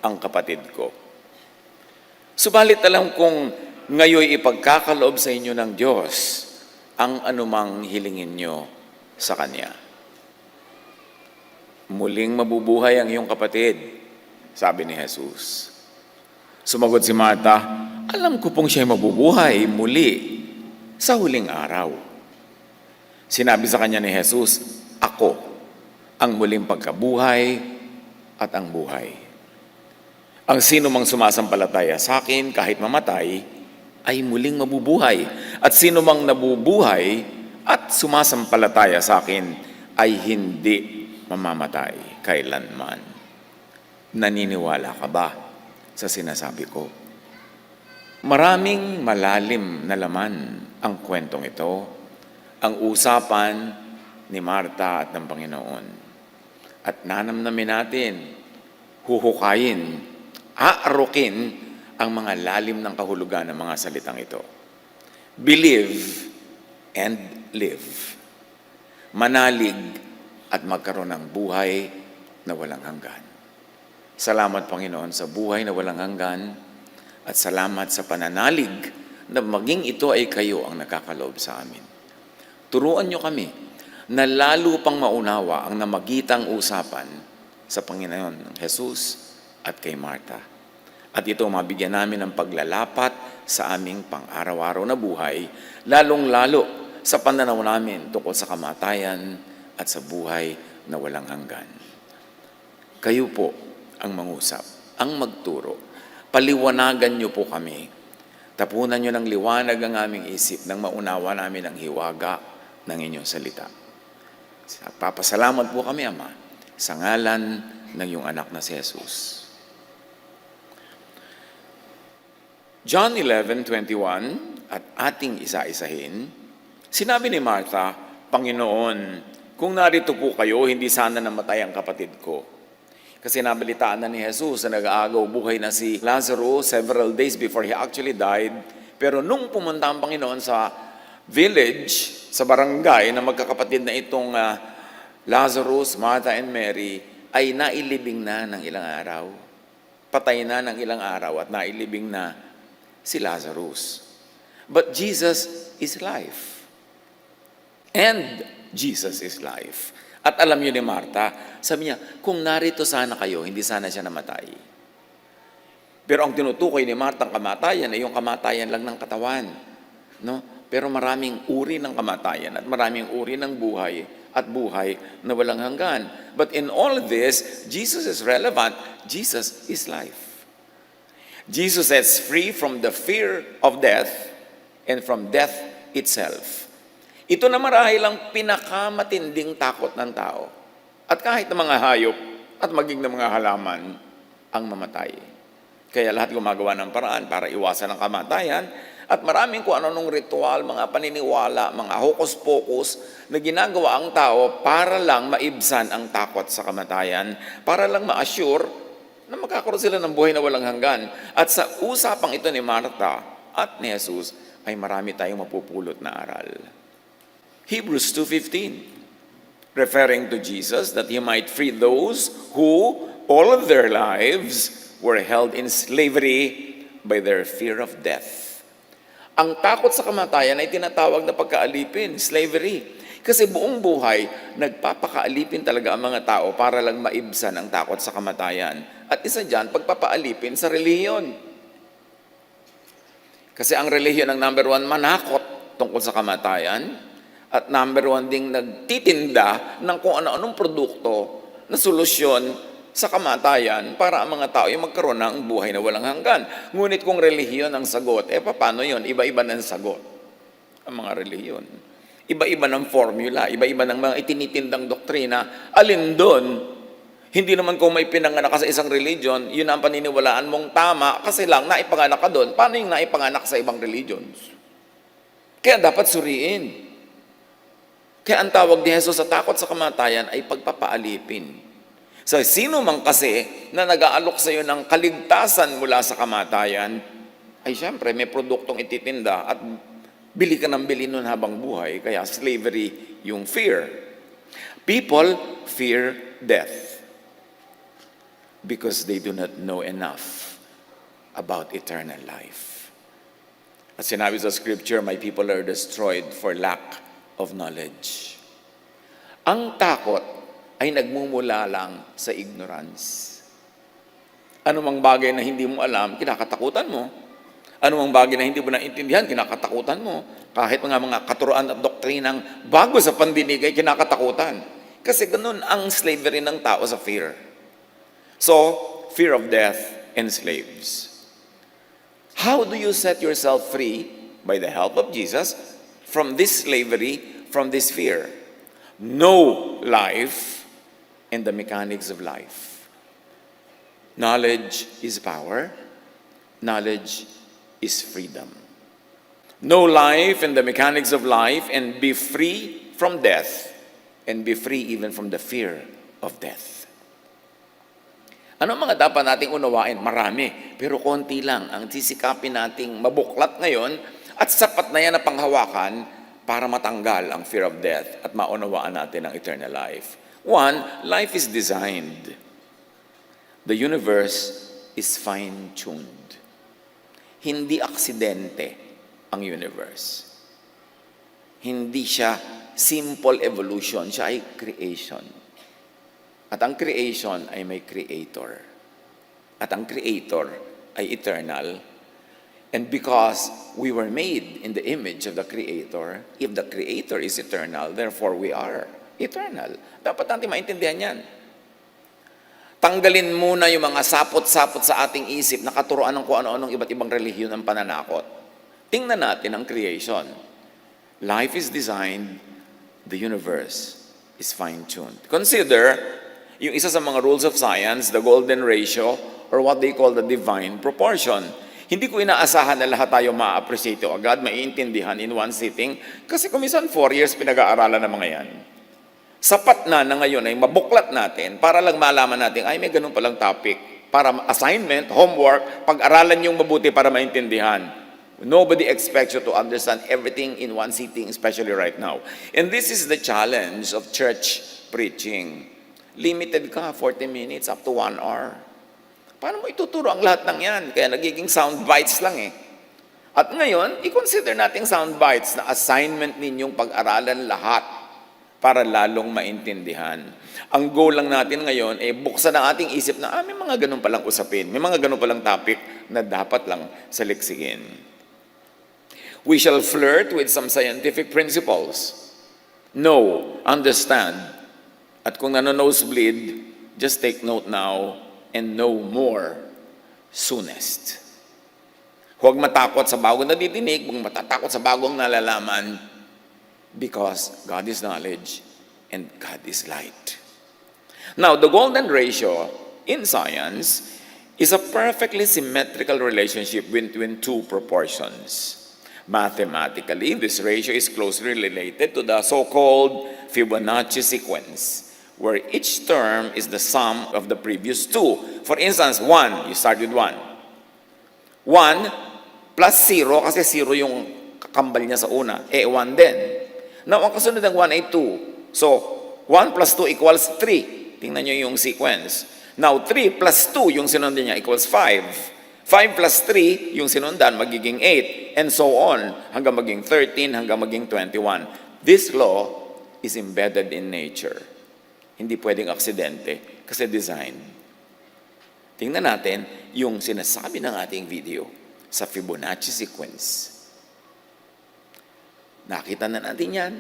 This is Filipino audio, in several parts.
ang kapatid ko. Subalit alam kong ngayon ipagkakaloob sa inyo ng Diyos ang anumang hilingin nyo sa Kanya. Muling mabubuhay ang iyong kapatid, sabi ni Jesus. Sumagot si Marta, alam ko pong siya'y mabubuhay muli sa huling araw. Sinabi sa kanya ni Jesus, ako ang muling pagkabuhay at ang buhay. Ang sino mang sumasampalataya sa akin kahit mamatay ay muling mabubuhay. At sino mang nabubuhay at sumasampalataya sa akin ay hindi mamamatay kailanman. Naniniwala ka ba sa sinasabi ko? Maraming malalim na laman ang kwentong ito, ang usapan ni Marta at ng Panginoon. At nanamnamin natin, huhukayin, aarukin ang mga lalim ng kahulugan ng mga salitang ito. Believe and live. Manalig at magkaroon ng buhay na walang hanggan. Salamat, Panginoon, sa buhay na walang hanggan at salamat sa pananalig na maging ito ay kayo ang nakakaloob sa amin. Turuan niyo kami na lalo pang maunawa ang namagitang usapan sa Panginoon ng Jesus at kay Marta. At ito mabigyan namin ng paglalapat sa aming pang-araw-araw na buhay, lalong-lalo sa pananaw namin tungkol sa kamatayan at sa buhay na walang hanggan. Kayo po ang mangusap, ang magturo. Paliwanagan niyo po kami. Tapunan niyo ng liwanag ang aming isip nang maunawa namin ang hiwaga ng inyong salita. Papasalamat po kami, Ama, sa ngalan ng iyong anak na si Jesus. John 11:21, at ating isa-isahin, sinabi ni Martha, Panginoon, kung narito po kayo, hindi sana namatay ang kapatid ko. Kasi nabalitaan na ni Jesus na nag-aagaw buhay na si Lazarus several days before he actually died. Pero nung pumunta ang Panginoon sa village, sa barangay na magkakapatid na itong Lazarus, Martha, and Mary, ay nailibing na ng ilang araw. Patay na ng ilang araw at nailibing na si Lazarus. But Jesus is life. And Jesus is life. At alam niyo ni Martha, sabi niya, kung narito sana kayo, hindi sana siya namatay. Pero ang tinutukoy ni Martha ang kamatayan ay yung kamatayan lang ng katawan. No? Pero maraming uri ng kamatayan at maraming uri ng buhay at buhay na walang hanggan. But in all this, Jesus is relevant. Jesus is life. Jesus sets free from the fear of death and from death itself. Ito na marahil ang pinakamatinding takot ng tao. At kahit ng mga hayop at maging ng mga halaman ang mamatay. Kaya lahat gumagawa ng paraan para iwasan ang kamatayan at maraming kung ano-anong ritual, mga paniniwala, mga hokus-pokus na ginagawa ang tao para lang maibsan ang takot sa kamatayan, para lang ma-assure na magkakaroon sila ng buhay na walang hanggan. At sa usapang ito ni Martha at ni Jesus ay marami tayong mapupulot na aral. Hebrews 2:15, referring to Jesus, that He might free those who all of their lives were held in slavery by their fear of death. Ang takot sa kamatayan ay tinatawag na pagkaalipin, slavery. Kasi buong buhay, nagpapakaalipin talaga ang mga tao para lang maibsan ang takot sa kamatayan. At isa dyan, pagpapaalipin sa relihiyon. Kasi ang relihiyon ang number one manakot tungkol sa kamatayan. At number one ding nagtitinda ng kung ano-anong produkto na solusyon sa kamatayan para ang mga tao ay magkaroon ng buhay na walang hanggan. Ngunit kung relihiyon ang sagot, paano yun? Iba-iba ng sagot ang mga relihiyon. Iba-iba ng formula, iba-iba ng mga itinitindang doktrina. Alin doon, hindi naman kung may pinanganak ka sa isang religion, yun ang paniniwalaan mong tama kasi lang naipanganak ka doon. Paano yung naipanganak sa ibang religions? Kaya dapat suriin. Kaya ang tawag ni Jesus sa takot sa kamatayan ay pagpapaalipin. So, sino man kasi na nag-aalok sa iyo ng kaligtasan mula sa kamatayan, ay siyempre may produktong ititinda at bili ka ng bili nun habang buhay. Kaya slavery yung fear. People fear death. because they do not know enough about eternal life. At sinabi sa scripture, my people are destroyed for lack of knowledge. Ang takot ay nagmumula lang sa ignorance. Ano mang bagay na hindi mo alam, kinakatakutan mo. Ano mang bagay na hindi mo naintindihan, kinakatakutan mo. Kahit mga katuruan at doktrinang bago sa pandinig ay kinakatakutan. Kasi ganun ang slavery ng tao sa fear. So, fear of death enslaves. How do you set yourself free by the help of Jesus from this slavery, from this fear? Know life and the mechanics of life. Knowledge is power. Knowledge is freedom. Know life and the mechanics of life and be free from death and be free even from the fear of death. Ano mga dapat nating unawain? Marami, pero konti lang ang sisikapin nating mabuklat ngayon at sapat na yan na panghawakan para matanggal ang fear of death at maunawaan natin ang eternal life. One, life is designed. The universe is fine-tuned. Hindi aksidente ang universe. Hindi siya simple evolution, siya ay creation. At ang creation ay may creator. At ang creator ay eternal. And because we were made in the image of the creator, if the creator is eternal, therefore we are eternal. Dapat natin maintindihan yan. Tanggalin muna yung mga sapot-sapot sa ating isip na katuruan ng kung ano-anong iba't ibang relihiyon ng pananakot. Tingnan natin ang creation. Life is designed, the universe is fine-tuned. Consider yung isa sa mga rules of science, the golden ratio, or what they call the divine proportion. Hindi ko inaasahan na lahat tayo ma-appreciate o agad, maiintindihan in one sitting, kasi kumisan 4 years pinag-aaralan ng mga yan. Sapat na ngayon ay mabuklat natin para lang malaman natin, ay may ganun palang topic, para assignment, homework, pag-aralan yung mabuti para maintindihan. Nobody expects you to understand everything in one sitting, especially right now. And this is the challenge of church preaching. Limited ka, 40 minutes up to 1 hour. Paano mo ituturo ang lahat ng yan? Kaya nagiging sound bites lang eh. At ngayon, i-consider nating sound bites na assignment ninyong pag-aralan lahat para lalong maintindihan. Ang goal lang natin ngayon ay buksan ang ating isip na may mga ganun palang usapin, may mga ganun palang topic na dapat lang saliksikin. We shall flirt with some scientific principles. Know, understand, at kung nano-nosebleed, just take note now and know more soonest. Huwag matakot sa bagong nadidinig, huwag matatakot sa bagong nalalaman, because God is knowledge and God is light. Now, the golden ratio in science is a perfectly symmetrical relationship between two proportions. Mathematically, this ratio is closely related to the so-called Fibonacci sequence, where each term is the sum of the previous two. For instance, 1, you start with 1. 1 plus 0, kasi 0 yung kakambal niya sa una, 1 din. Now, ang kasunod ng 1 ay 2. So, 1 plus 2 equals 3. Tingnan nyo yung sequence. Now, 3 plus 2, yung sinundan niya, equals 5. 5 plus 3, yung sinundan, magiging 8. And so on, hanggang maging 13, hanggang maging 21. This law is embedded in nature. Hindi pwedeng aksidente kasi design. Tingnan natin yung sinasabi ng ating video sa Fibonacci sequence. Nakita na natin yan.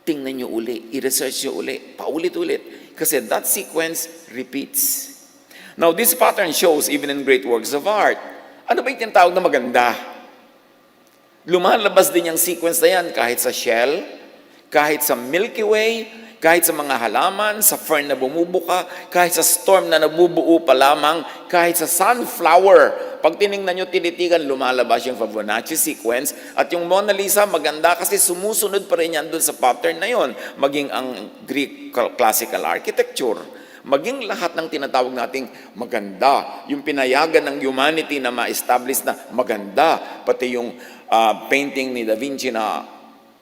Tingnan nyo uli, i-research nyo uli, paulit-ulit. Kasi that sequence repeats. Now, this pattern shows even in great works of art. Ano ba yung tinatawag na maganda? Lumalabas din yung sequence na yan kahit sa shell, kahit sa Milky Way, kahit sa mga halaman, sa fern na bumubuka, kahit sa storm na nabubuo pa lamang, kahit sa sunflower. Pag tinignan nyo, tinitigan, lumalabas yung Fibonacci sequence. At yung Mona Lisa, maganda kasi sumusunod pa rin yan doon sa pattern na yon. Maging ang Greek classical architecture. Maging lahat ng tinatawag nating maganda. Yung pinayagan ng humanity na ma-establish na maganda. Pati yung painting ni Da Vinci na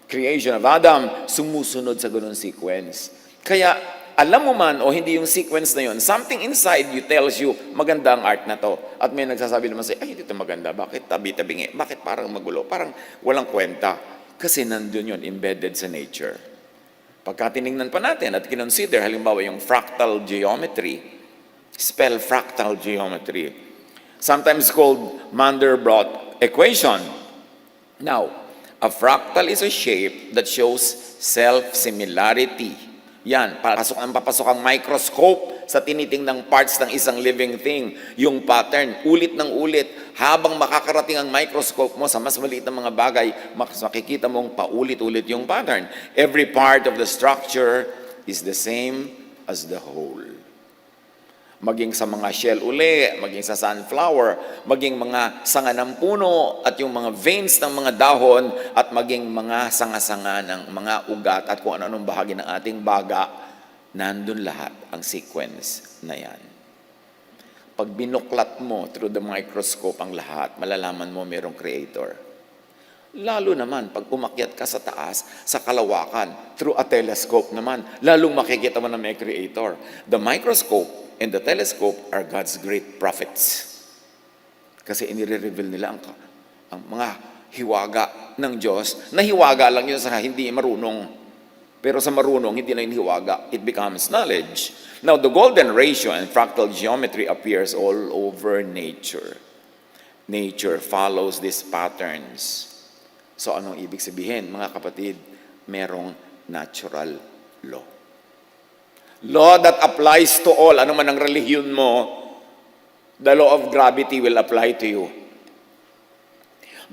creation of Adam, sumusunod sa ganun sequence. Kaya, alam mo man o hindi yung sequence na yun, something inside you tells you, maganda ang art na to. At may nagsasabi naman sa'yo, ay, hindi ito maganda. Bakit tabi-tabingi? Bakit parang magulo? Parang walang kwenta. Kasi nandun yun, embedded sa nature. Pagka tinignan pa natin at kinonsider, halimbawa yung fractal geometry, spell fractal geometry, sometimes called Mandelbrot equation. Now, a fractal is a shape that shows self-similarity. Yan, papasok ang microscope sa tinitingnang parts ng isang living thing. Yung pattern, ulit ng ulit, habang makakarating ang microscope mo sa mas maliit na mga bagay, makikita mong paulit-ulit yung pattern. Every part of the structure is the same as the whole. Maging sa mga shell uli, maging sa sunflower, maging mga sanga ng puno at yung mga veins ng mga dahon at maging mga sanga-sanga ng mga ugat at kung ano-anong bahagi ng ating baga, nandun lahat ang sequence na yan. Pag binuklat mo through the microscope ang lahat, malalaman mo mayroong creator. Lalo naman, pag umakyat ka sa taas, sa kalawakan, through a telescope naman, lalong makikita mo na may creator. The microscope and the telescope are God's great prophets. Kasi inire-reveal nila ang mga hiwaga ng Diyos, na hiwaga lang yun sa hindi marunong. Pero sa marunong, hindi na yung hiwaga. It becomes knowledge. Now, the golden ratio and fractal geometry appears all over nature. Nature follows these patterns. So, anong ibig sabihin, mga kapatid? Merong natural law. Law that applies to all. Ano man ang relihiyon mo, the law of gravity will apply to you.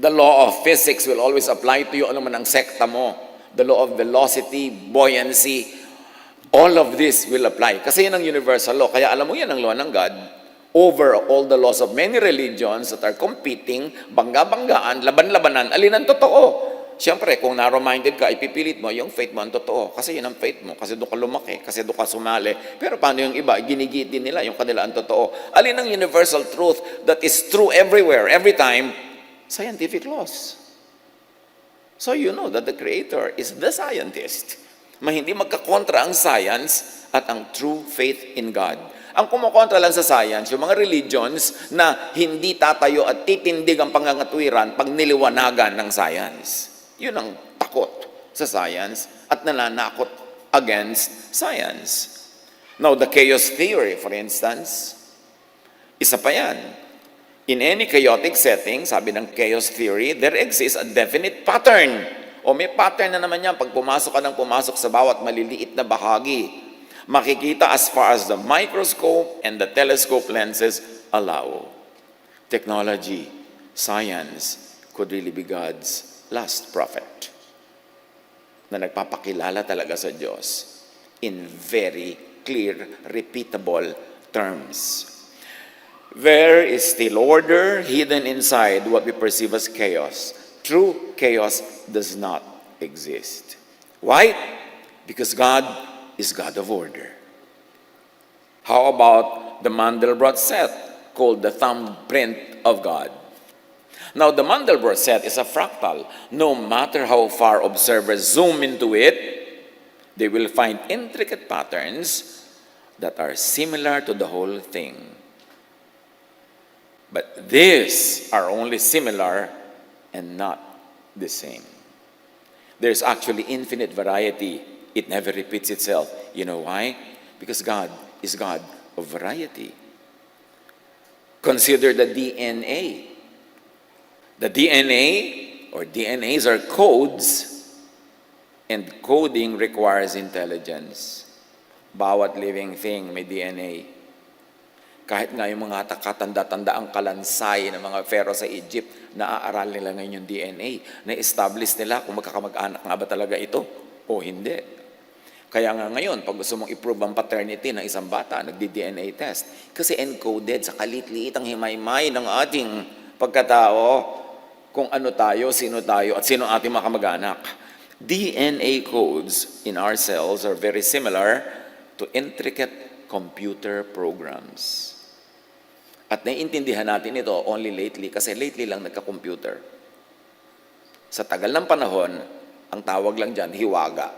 The law of physics will always apply to you. Ano man ang sekta mo. The law of velocity, buoyancy, all of this will apply. Kasi yan ang universal law. Kaya alam mo yan ang law ng God over all the laws of many religions that are competing, bangga-banggaan, laban-labanan, alin ang totoo. Siyempre, kung narrow-minded ka, ipipilit mo, yung faith mo ang totoo. Kasi yun ang faith mo. Kasi doon ka lumaki. Kasi doon ka sumali. Pero paano yung iba? Ginigit din nila yung kanila ang totoo. Alin ang universal truth that is true everywhere, every time? Scientific laws. So you know that the Creator is the scientist. Hindi magkakontra ang science at ang true faith in God. Ang kumukontra lang sa science, yung mga religions na hindi tatayo at titindig ang pangangatwiran pag niliwanagan ng science. Yun ang takot sa science at nananakot against science. Now, the chaos theory, for instance, isa pa yan. In any chaotic setting, sabi ng chaos theory, there exists a definite pattern. O may pattern na naman yan pag pumasok ka ng pumasok sa bawat maliliit na bahagi. Makikita as far as the microscope and the telescope lenses allow. Technology, science could really be God's last prophet na nagpapakilala talaga sa Diyos in very clear, repeatable terms. There is still order hidden inside what we perceive as chaos. True chaos does not exist. Why? Because God is God of order. How about the Mandelbrot set called the thumbprint of God? Now, the Mandelbrot set is a fractal. No matter how far observers zoom into it, they will find intricate patterns that are similar to the whole thing. But these are only similar and not the same. There's actually infinite variety. It never repeats itself. You know why? Because God is God of variety. Consider the DNA. The DNA or DNAs are codes, and coding requires intelligence. Bawat living thing may DNA. Kahit nga yung mga katanda-tanda ang kalansay ng mga pharaoh sa Egypt, naaaral nila ngayon yung DNA. Na-establish nila kung magkakamag-anak nga ba talaga ito o hindi. Kaya nga ngayon, pag gusto mong i-prove ang paternity ng isang bata, nagdi-DNA test. Kasi encoded sa kalit-liit ang himaymay ng ating pagkatao, kung ano tayo, at sino ang ating mga kamag-anak. DNA codes in our cells are very similar to intricate computer programs. At naiintindihan natin ito only lately, kasi lately lang nagka-computer. Sa tagal ng panahon, ang tawag lang dyan, hiwaga.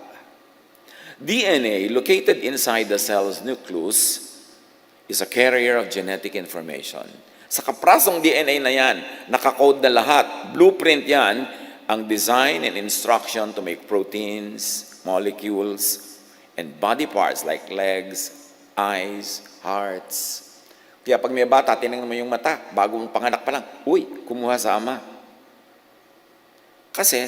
DNA located inside the cell's nucleus is a carrier of genetic information. Sa kaprasong DNA na yan, nakakode na lahat. Blueprint yan, ang design and instruction to make proteins, molecules, and body parts like legs, eyes, hearts. Kaya pag may bata, tinignan mo yung mata, bagong panganak pa lang, uy, kumuha sa ama. Kasi,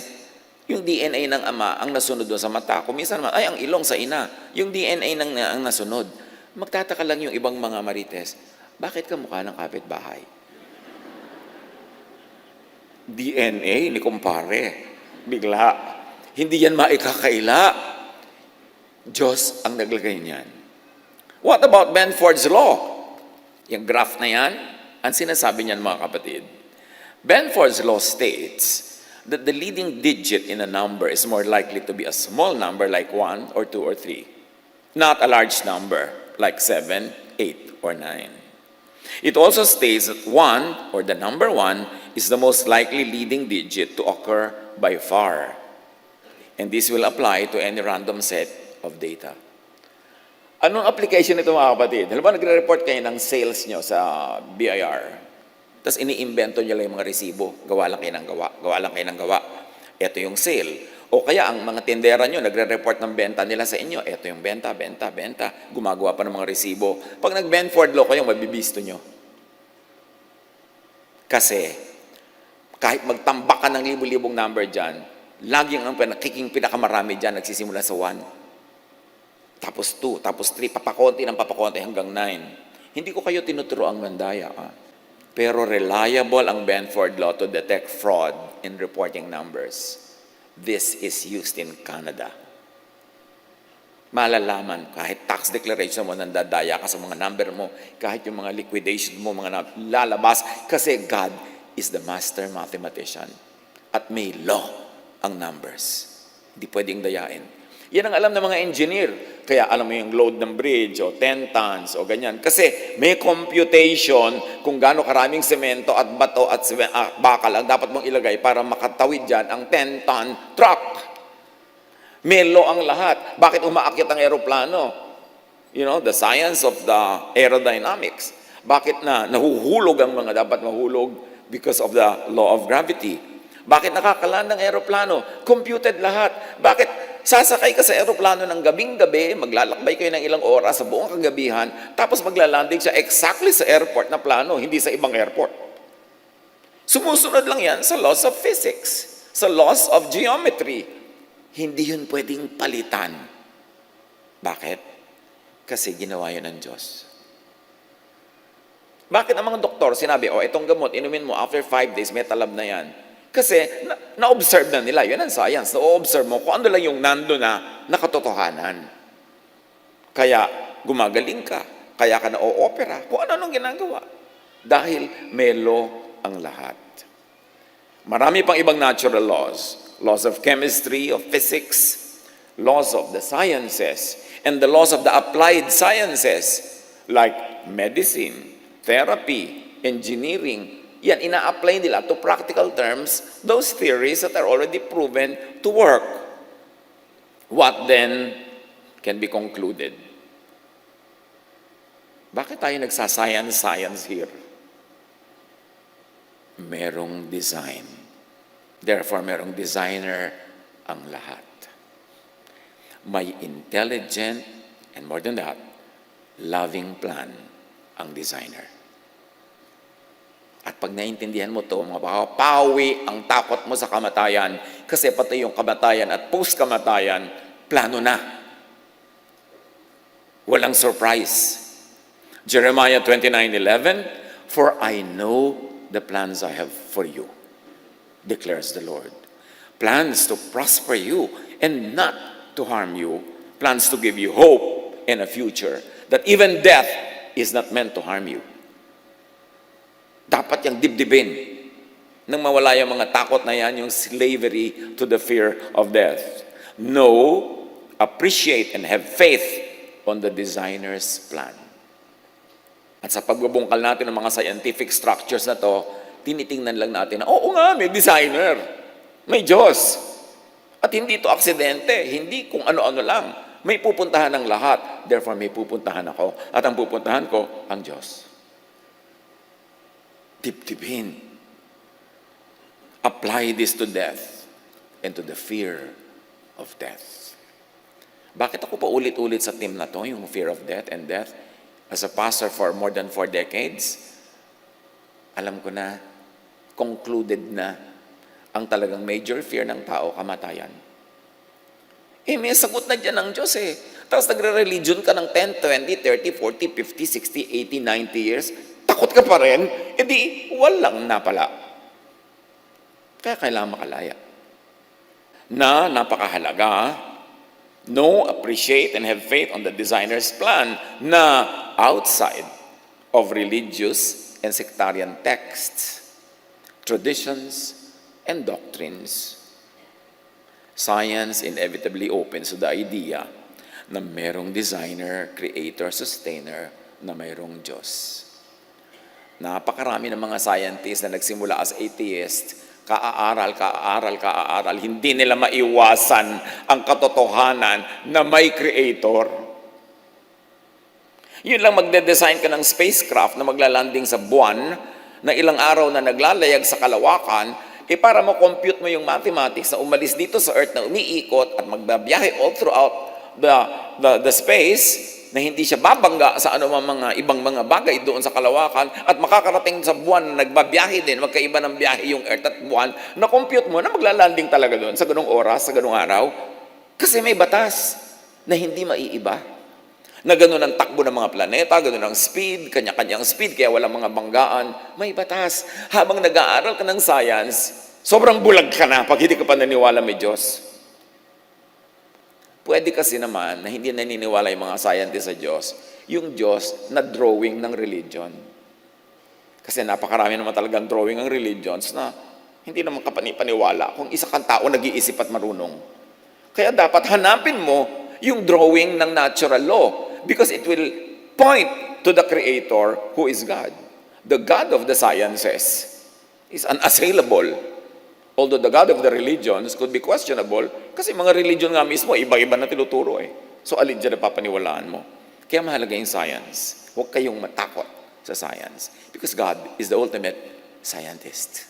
yung DNA ng ama ang nasunod doon sa mata. Kung minsan naman, ay, ang ilong sa ina. Yung DNA ang nasunod. Magtataka lang yung ibang mga marites, bakit ka mukha ng kapitbahay? DNA ni kumpare. Bigla. Hindi yan maikakaila. Diyos ang naglagay niyan. What about Benford's Law? Yung graph na yan, ang sinasabi niyan mga kapatid. Benford's Law states that the leading digit in a number is more likely to be a small number like 1 or 2 or 3, not a large number like 7, 8, or 9. It also states that 1, or the number 1, is the most likely leading digit to occur by far. And this will apply to any random set of data. Anong application nito mga kapatid? Halimbawa, nagre-report kayo ng sales nyo sa BIR. Tapos iniimbento nyo lang yung mga resibo. Gawa lang kayo ng gawa. Gawa lang kayo ng gawa. Ito yung sale. O kaya ang mga tindera nyo, nagre-report ng benta nila sa inyo. Ito yung benta, benta, benta. Gumagawa pa ng mga resibo. Pag nag-Benford Law kayo, mabibisto nyo. Kasi, kahit magtambak ka ng libu-libong number dyan, lagi ang pinakamarami dyan, nagsisimula sa 1. Tapos 2, tapos 3, papakonti ng papakonti hanggang 9. Hindi ko kayo tinuturo ang mandaya. Pero reliable ang Benford Law to detect fraud in reporting numbers. This is used in Canada. Malalaman, kahit tax declaration mo, nandadaya ka sa mga number mo, kahit yung mga liquidation mo, mga lalabas, kasi God is the master mathematician. At may law ang numbers. Hindi pwedeng dayain. Yan ang alam ng mga engineer. Kaya alam mo yung load ng bridge o 10 tons o ganyan. Kasi may computation kung gaano karaming semento at bato at bakal ang dapat mong ilagay para makatawid dyan ang 10-ton truck. May law ang lahat. Bakit umaakyat ang aeroplano? You know, the science of the aerodynamics. Bakit na nahuhulog ang mga dapat mahulog? Because of the law of gravity. Bakit nakakaland ng aeroplano? Computed lahat. Bakit sasakay ka sa aeroplano ng gabing-gabi, maglalakbay kayo ng ilang oras sa buong kagabihan, tapos maglalanding siya exactly sa airport na plano, hindi sa ibang airport. Sumusunod lang yan sa laws of physics, sa laws of geometry. Hindi yun pwedeng palitan. Bakit? Kasi ginawa yun ng Diyos. Bakit ang mga doktor sinabi, itong gamot, inumin mo, after 5 days, may talab na yan. Kasi na-observe na nila. Yun ang science. Na-observe mo kung ano lang yung nando na nakatotohanan. Kaya gumagaling ka. Kaya ka na-o-opera. Kung ano nung ginagawa. Dahil may law ang lahat. Marami pang ibang natural laws. Laws of chemistry, of physics, laws of the sciences, and the laws of the applied sciences like medicine, therapy, engineering. Yan, ina-apply nila to practical terms, those theories that are already proven to work. What then can be concluded? Bakit tayo nagsascience here? Merong design. Therefore, merong designer ang lahat. May intelligent, and more than that, loving plan ang designer. At pag naintindihan mo to, mapapawi ang takot mo sa kamatayan kasi pati yung kamatayan at post-kamatayan, plano na. Walang surprise. Jeremiah 29:11, "For I know the plans I have for you, declares the Lord. Plans to prosper you and not to harm you. Plans to give you hope and a future. That even death is not meant to harm you." Dapat yung dibdibin. Nang mawala yung mga takot na yan, yung slavery to the fear of death. Know, appreciate, and have faith on the designer's plan. At sa pagbubungkal natin ng mga scientific structures na to, tinitingnan lang natin na, oo nga, may designer. May Diyos. At hindi to aksidente, hindi kung ano-ano lang. May pupuntahan ng lahat, therefore may pupuntahan ako. At ang pupuntahan ko, ang Diyos. Tip-tipin. Apply this to death and to the fear of death. Bakit ako pa ulit-ulit sa team na to, yung fear of death and death? As a pastor for more than 4 decades, alam ko na, concluded na, ang talagang major fear ng tao, kamatayan. May sagot na dyan ng Diyos eh. Tapos nagre-religion ka ng 10, 20, 30, 40, 50, 60, 80, 90 years, takot ka pa rin, edi walang napala. Kaya kailangan makalaya. Na napakahalaga, know, appreciate, and have faith on the designer's plan na outside of religious and sectarian texts, traditions, and doctrines. Science inevitably opens to the idea na mayroong designer, creator, sustainer, na mayroong Diyos. Napakarami ng mga scientists na nagsimula as atheist, kaaral, hindi nila maiwasan ang katotohanan na may creator. Yun lang magde-design ka ng spacecraft na maglalanding sa buwan, na ilang araw na naglalayag sa kalawakan, para ma-compute mo yung mathematics na umalis dito sa Earth na umiikot at magbabiyahe all throughout the space, na hindi siya babangga sa mga ibang mga bagay doon sa kalawakan, at makakarating sa buwan na nagbabiyahe din, magkaiba ng biyahe yung Earth at buwan, na-compute mo na maglalanding talaga doon sa ganung oras, sa ganung araw. Kasi may batas na hindi maiiba. Na gano'n ang takbo ng mga planeta, gano'n ang speed, kanya-kanyang speed, kaya walang mga banggaan. May batas. Habang nag-aaral ka ng science, sobrang bulag ka na pag hindi ka pa naniwala may Diyos. Pwede kasi naman na hindi naniniwala yung mga scientists sa Diyos, yung Diyos na drawing ng religion. Kasi napakarami naman talagang drawing ng religions na hindi naman kapani-paniwala kung isa kang tao nag-iisip at marunong. Kaya dapat hanapin mo yung drawing ng natural law, because it will point to the Creator who is God. The God of the sciences is unassailable. Although the God of the religions could be questionable, kasi mga religion nga mismo, iba-iba na tinuturo eh. So alin dyan na papaniwalaan mo? Kaya mahalaga yung science. Huwag kayong matakot sa science, because God is the ultimate scientist.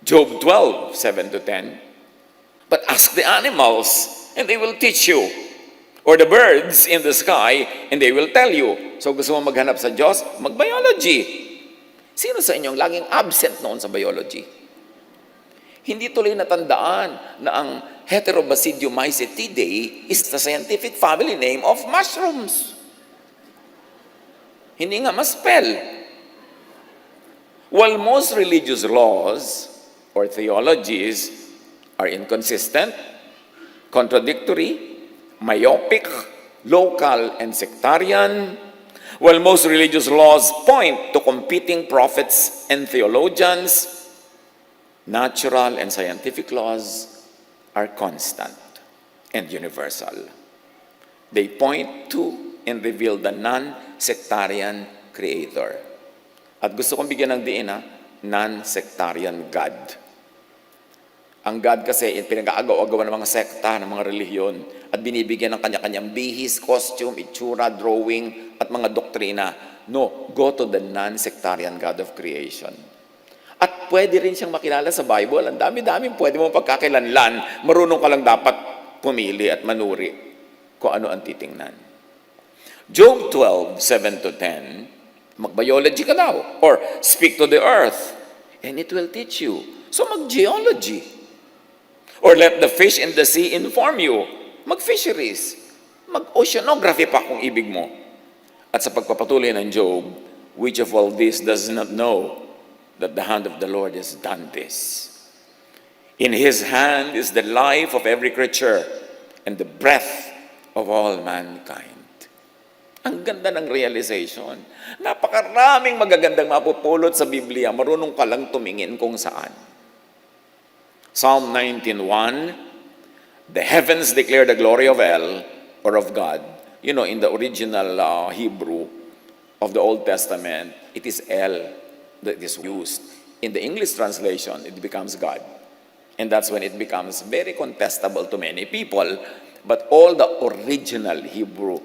Job 12, 7-10. But ask the animals, and they will teach you. Or the birds in the sky, and they will tell you. So gusto mo maghanap sa Diyos? Mag-biology. Sino sa inyong laging absent noon sa biology? Hindi tuloy natandaan na ang Heterobasidiomycetidae is the scientific family name of mushrooms. Hindi nga ma-spell. While most religious laws or theologies are inconsistent, contradictory, myopic, local, and sectarian, while most religious laws point to competing prophets and theologians, natural and scientific laws are constant and universal. They point to and reveal the non-sectarian Creator. At gusto kong bigyan ng diin non-sectarian God. Ang God kasi, pinag-aagaw-agaw ng mga sekta, ng mga relihiyon, at binibigyan ng kanya-kanyang bihis, costume, itsura, drawing, at mga doktrina. No, go to the non-sectarian God of creation. At pwede rin siyang makilala sa Bible. Ang dami-daming pwede mo pagkakilanlan. Marunong ka lang dapat pumili at manuri kung ano ang titingnan. Job 12, 7-10, mag-biology ka daw. Or speak to the earth, and it will teach you. So mag-geology. Or let the fish in the sea inform you. Mag-fisheries. Mag-oceanography pa kung ibig mo. At sa pagpapatuloy ng Job, which of all this does not know that the hand of the Lord has done this? In His hand is the life of every creature and the breath of all mankind. Ang ganda ng realization. Napakaraming magagandang mapupulot sa Biblia. Marunong ka lang tumingin kung saan. Psalm 19:1, the heavens declare the glory of El, or of God. You know, in the original Hebrew of the Old Testament, it is El that is used. In the English translation, it becomes God. And that's when it becomes very contestable to many people. But all the original Hebrew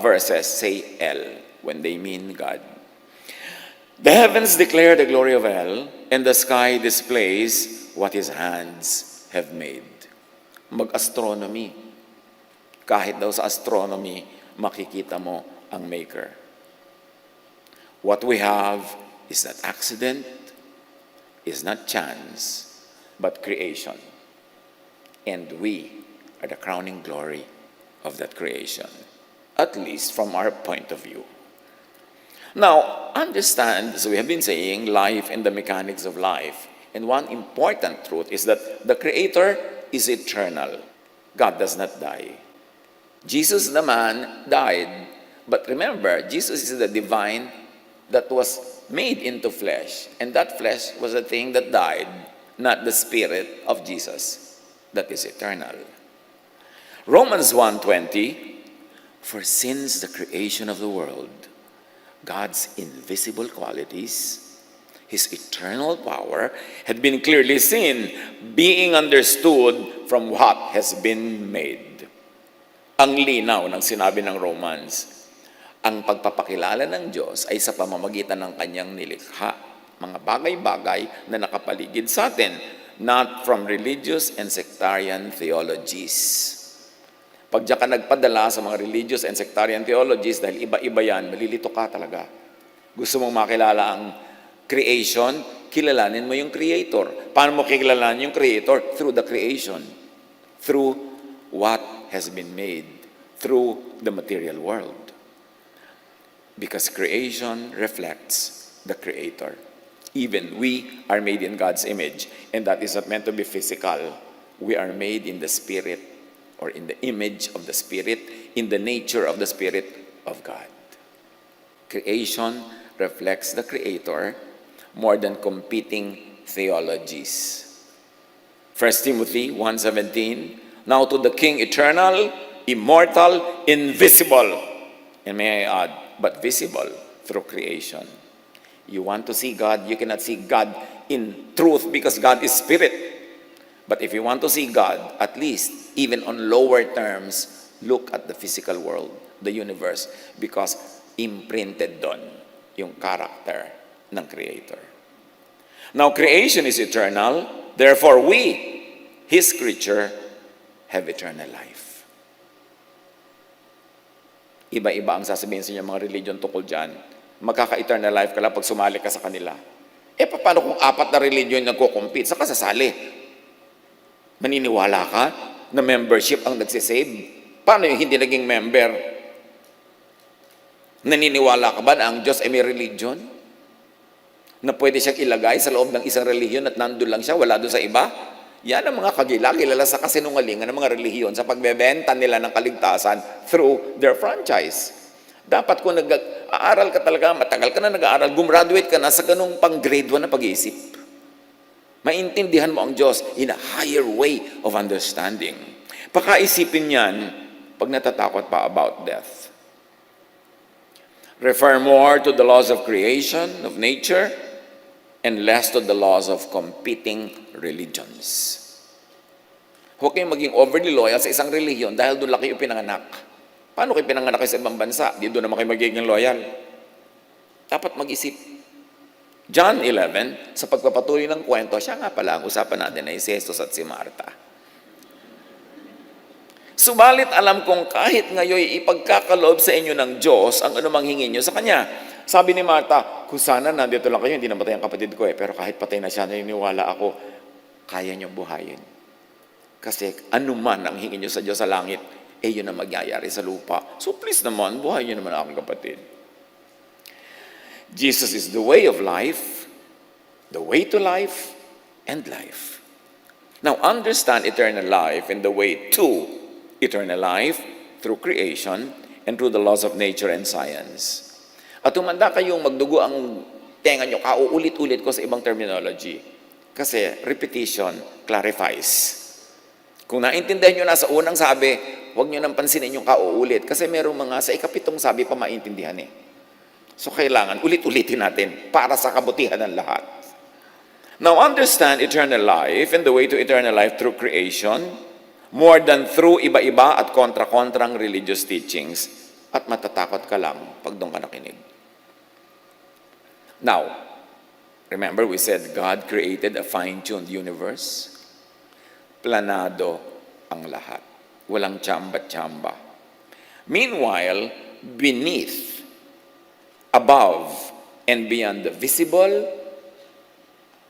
verses say El when they mean God. The heavens declare the glory of El, and the sky displays what his hands have made. Mag-astronomy. Kahit daw sa astronomy, makikita mo ang maker. What we have is not accident, is not chance, but creation. And we are the crowning glory of that creation, at least from our point of view. Now, understand, as we have been saying, life and the mechanics of life. And one important truth is that the Creator is eternal. God does not die. Jesus, the man, died. But remember, Jesus is the divine that was made into flesh. And that flesh was a thing that died, not the spirit of Jesus that is eternal. Romans 1:20, for since the creation of the world, God's invisible qualities, his eternal power, had been clearly seen, being understood from what has been made. Ang linaw ng sinabi ng Romans, ang pagpapakilala ng Diyos ay sa pamamagitan ng kanyang nilikha, mga bagay-bagay na nakapaligid sa atin, not from religious and sectarian theologies. Pag diyan ka nagpadala sa mga religious and sectarian theologies, dahil iba-iba yan, malilito ka talaga. Gusto mong makilala ang creation, kilalanin mo yung creator. Paano mo kilalanin yung creator? Through the creation. Through what has been made. Through the material world. Because creation reflects the creator. Even we are made in God's image. And that is not meant to be physical. We are made in the spirit, or in the image of the Spirit, in the nature of the Spirit of God. Creation reflects the Creator more than competing theologies. 1 Timothy 1:17, now to the King eternal, immortal, invisible, and may I add, but visible through creation. You want to see God, you cannot see God in truth because God is Spirit. But if you want to see God, at least, even on lower terms, look at the physical world, the universe, because imprinted doon yung character ng Creator. Now, creation is eternal, therefore we, His creature, have eternal life. Iba-iba ang sasabihin sa inyo mga religion tungkol dyan. Magkaka-eternal life ka lang pag sumali ka sa kanila. Paano kung 4 na religion nagko-compete? Saka sasali? Maniniwala ka na membership ang nagsisave? Paano yung hindi naging member? Naniniwala ka ba na ang Diyos ay may religion? Na pwede siyang ilagay sa loob ng isang relihiyon at nandun lang siya, wala doon sa iba? Yan ang mga kilala sa kasinungalingan ng mga relihiyon sa pagbebenta nila ng kaligtasan through their franchise. Dapat kung nag-aaral ka talaga, matagal ka na nag-aaral, gumraduate ka na sa ganung pang grade 1 na pag-iisip. Maintindihan mo ang Diyos in a higher way of understanding. Pakaisipin yan pag natatakot pa about death. Refer more to the laws of creation, of nature, and less to the laws of competing religions. Huwag kayong maging overly loyal sa isang relihiyon dahil doon lang kayo pinanganak. Paano kayo pinanganak sa ibang bansa? Di doon naman kayo magiging loyal. Dapat mag-isip. John 11, sa pagpapatuloy ng kwento, siya nga pala ang usapan natin ay si Jesus at si Marta. Subalit alam kong kahit ngayon ipagkakaloob sa inyo ng Diyos ang anumang hingin nyo sa Kanya. Sabi ni Marta, kung sana nandito lang kayo, hindi namatay ang kapatid ko pero kahit patay na siya, naniniwala ako, kaya nyo buhayin. Kasi anuman ang hingin nyo sa Diyos sa langit, yun ang magyayari sa lupa. So please naman, buhayin nyo naman aking kapatid. Jesus is the way of life, the way to life, and life. Now, understand eternal life and the way to eternal life through creation and through the laws of nature and science. At tumanda kayong magdugo ang tenga nyo, kauulit-ulit ko sa ibang terminology. Kasi repetition clarifies. Kung naintindihan nyo na sa unang sabi, huwag nyo nang pansinin yung kauulit. Kasi merong mga sa ikapitong sabi pa maintindihan So kailangan ulit-ulitin natin para sa kabutihan ng lahat. Now understand eternal life and the way to eternal life through creation, more than through iba-iba at kontra-kontrang religious teachings, at matatakot ka lang pag doon ka nakinig. Now, remember we said God created a fine-tuned universe? Planado ang lahat. Walang tsamba-tsamba. Meanwhile, beneath, above, and beyond the visible,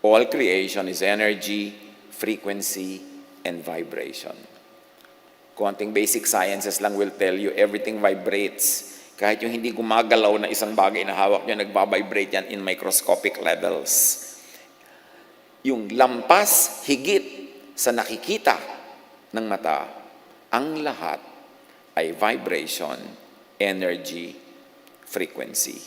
all creation is energy, frequency, and vibration. Konting basic sciences lang will tell you everything vibrates. Kahit yung hindi gumagalaw na isang bagay na hawak nyo, nagbabibrate yan in microscopic levels. Yung lampas, higit sa nakikita ng mata, ang lahat ay vibration, energy, frequency.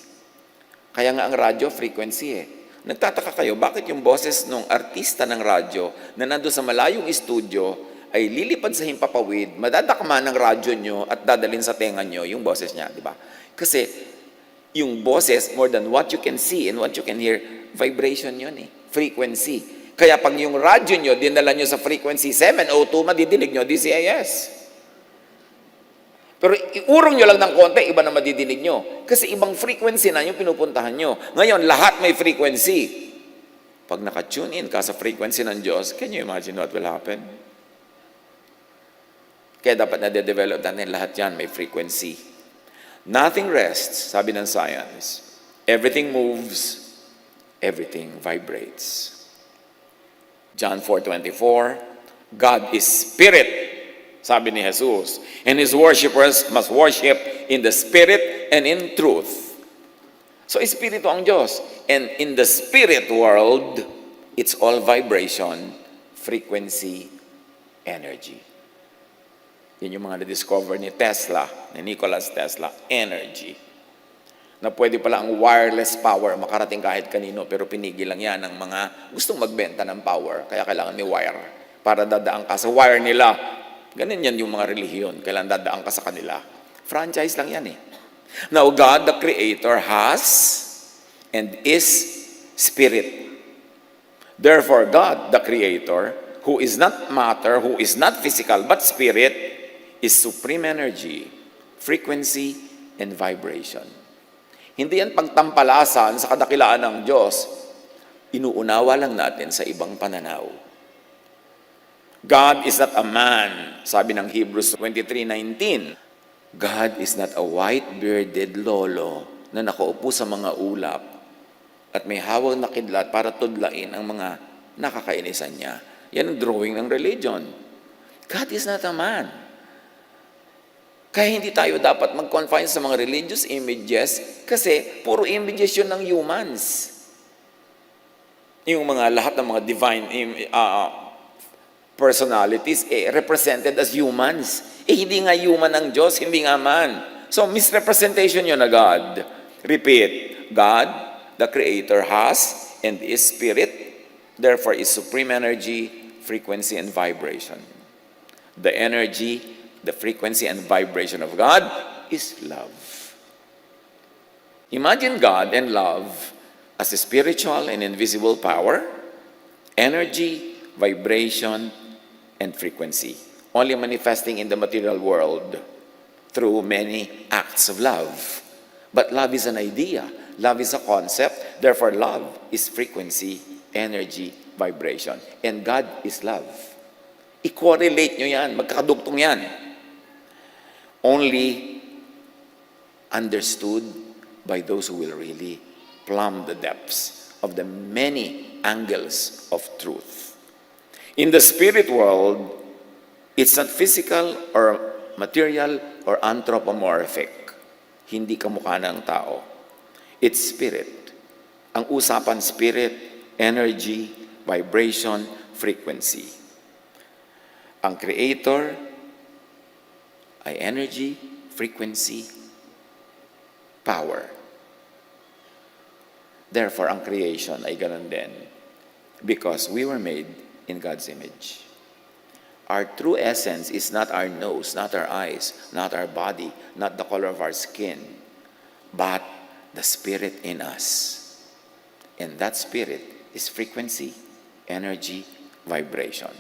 Kaya nga ang radyo, frequency eh. Nagtataka kayo, bakit yung boses ng artista ng radyo na nando sa malayong studio ay lilipad sa himpapawid, madadakma ng radyo nyo at dadalhin sa tenga nyo yung boses niya, di ba? Kasi yung boses, more than what you can see and what you can hear, vibration yun eh, frequency. Kaya pag yung radyo nyo, dinala nyo sa frequency 702, madidinig nyo DCIS. Pero iurong nyo lang ng konti, iba na madidinig nyo. Kasi ibang frequency na yung pinupuntahan nyo. Ngayon, lahat may frequency. Pag naka-tune in ka sa frequency ng Diyos, can you imagine what will happen? Kaya dapat na-develop natin lahat yan, may frequency. Nothing rests, sabi ng science. Everything moves, everything vibrates. John 4:24, God is spirit, sabi ni Jesus. And His worshipers must worship in the spirit and in truth. So, espiritu ang Diyos. And in the spirit world, it's all vibration, frequency, energy. Yun yung mga na-discover ni Tesla, ni Nikola Tesla, energy. Na pwede pala ang wireless power makarating kahit kanino, pero pinigil lang yan ng mga gustong magbenta ng power. Kaya kailangan may wire para dadaan ka sa wire nila. Ganun yan yung mga relihiyon. Kailangan dadaan ka sa kanila. Franchise lang yan eh. Now, God, the Creator, has and is Spirit. Therefore, God, the Creator, who is not matter, who is not physical, but Spirit, is supreme energy, frequency, and vibration. Hindi yan pagtampalasan sa kadakilaan ng Diyos. Inuunawa lang natin sa ibang pananaw. God is not a man, sabi ng Hebrews 23:19. God is not a white-bearded lolo na nakaupo sa mga ulap at may hawak na kidlat para tudlain ang mga nakakainisan niya. Yan ang drawing ng religion. God is not a man. Kaya hindi tayo dapat mag-confine sa mga religious images kasi puro images yun ng humans. Yung mga lahat ng mga divine personalities represented as humans. Hindi nga human ang Diyos, hindi nga man. So misrepresentation yun na God. Repeat, God, the Creator, has and is Spirit, therefore is supreme energy, frequency, and vibration. The energy, the frequency and vibration of God is love. Imagine God and love as a spiritual and invisible power, energy, vibration, and frequency, only manifesting in the material world through many acts of love. But love is an idea. Love is a concept. Therefore, love is frequency, energy, vibration. And God is love. I-correlate nyo yan. Magkakadugtong yan. Only understood by those who will really plumb the depths of the many angles of truth. In the spirit world, it's not physical or material or anthropomorphic. Hindi kamukha ng tao. It's spirit. Ang usapan spirit, energy, vibration, frequency. Ang Creator ay energy, frequency, power. Therefore, ang creation ay ganun din because we were made in God's image. Our true essence is not our nose, not our eyes, not our body, not the color of our skin, but the Spirit in us. And that Spirit is frequency, energy, vibration.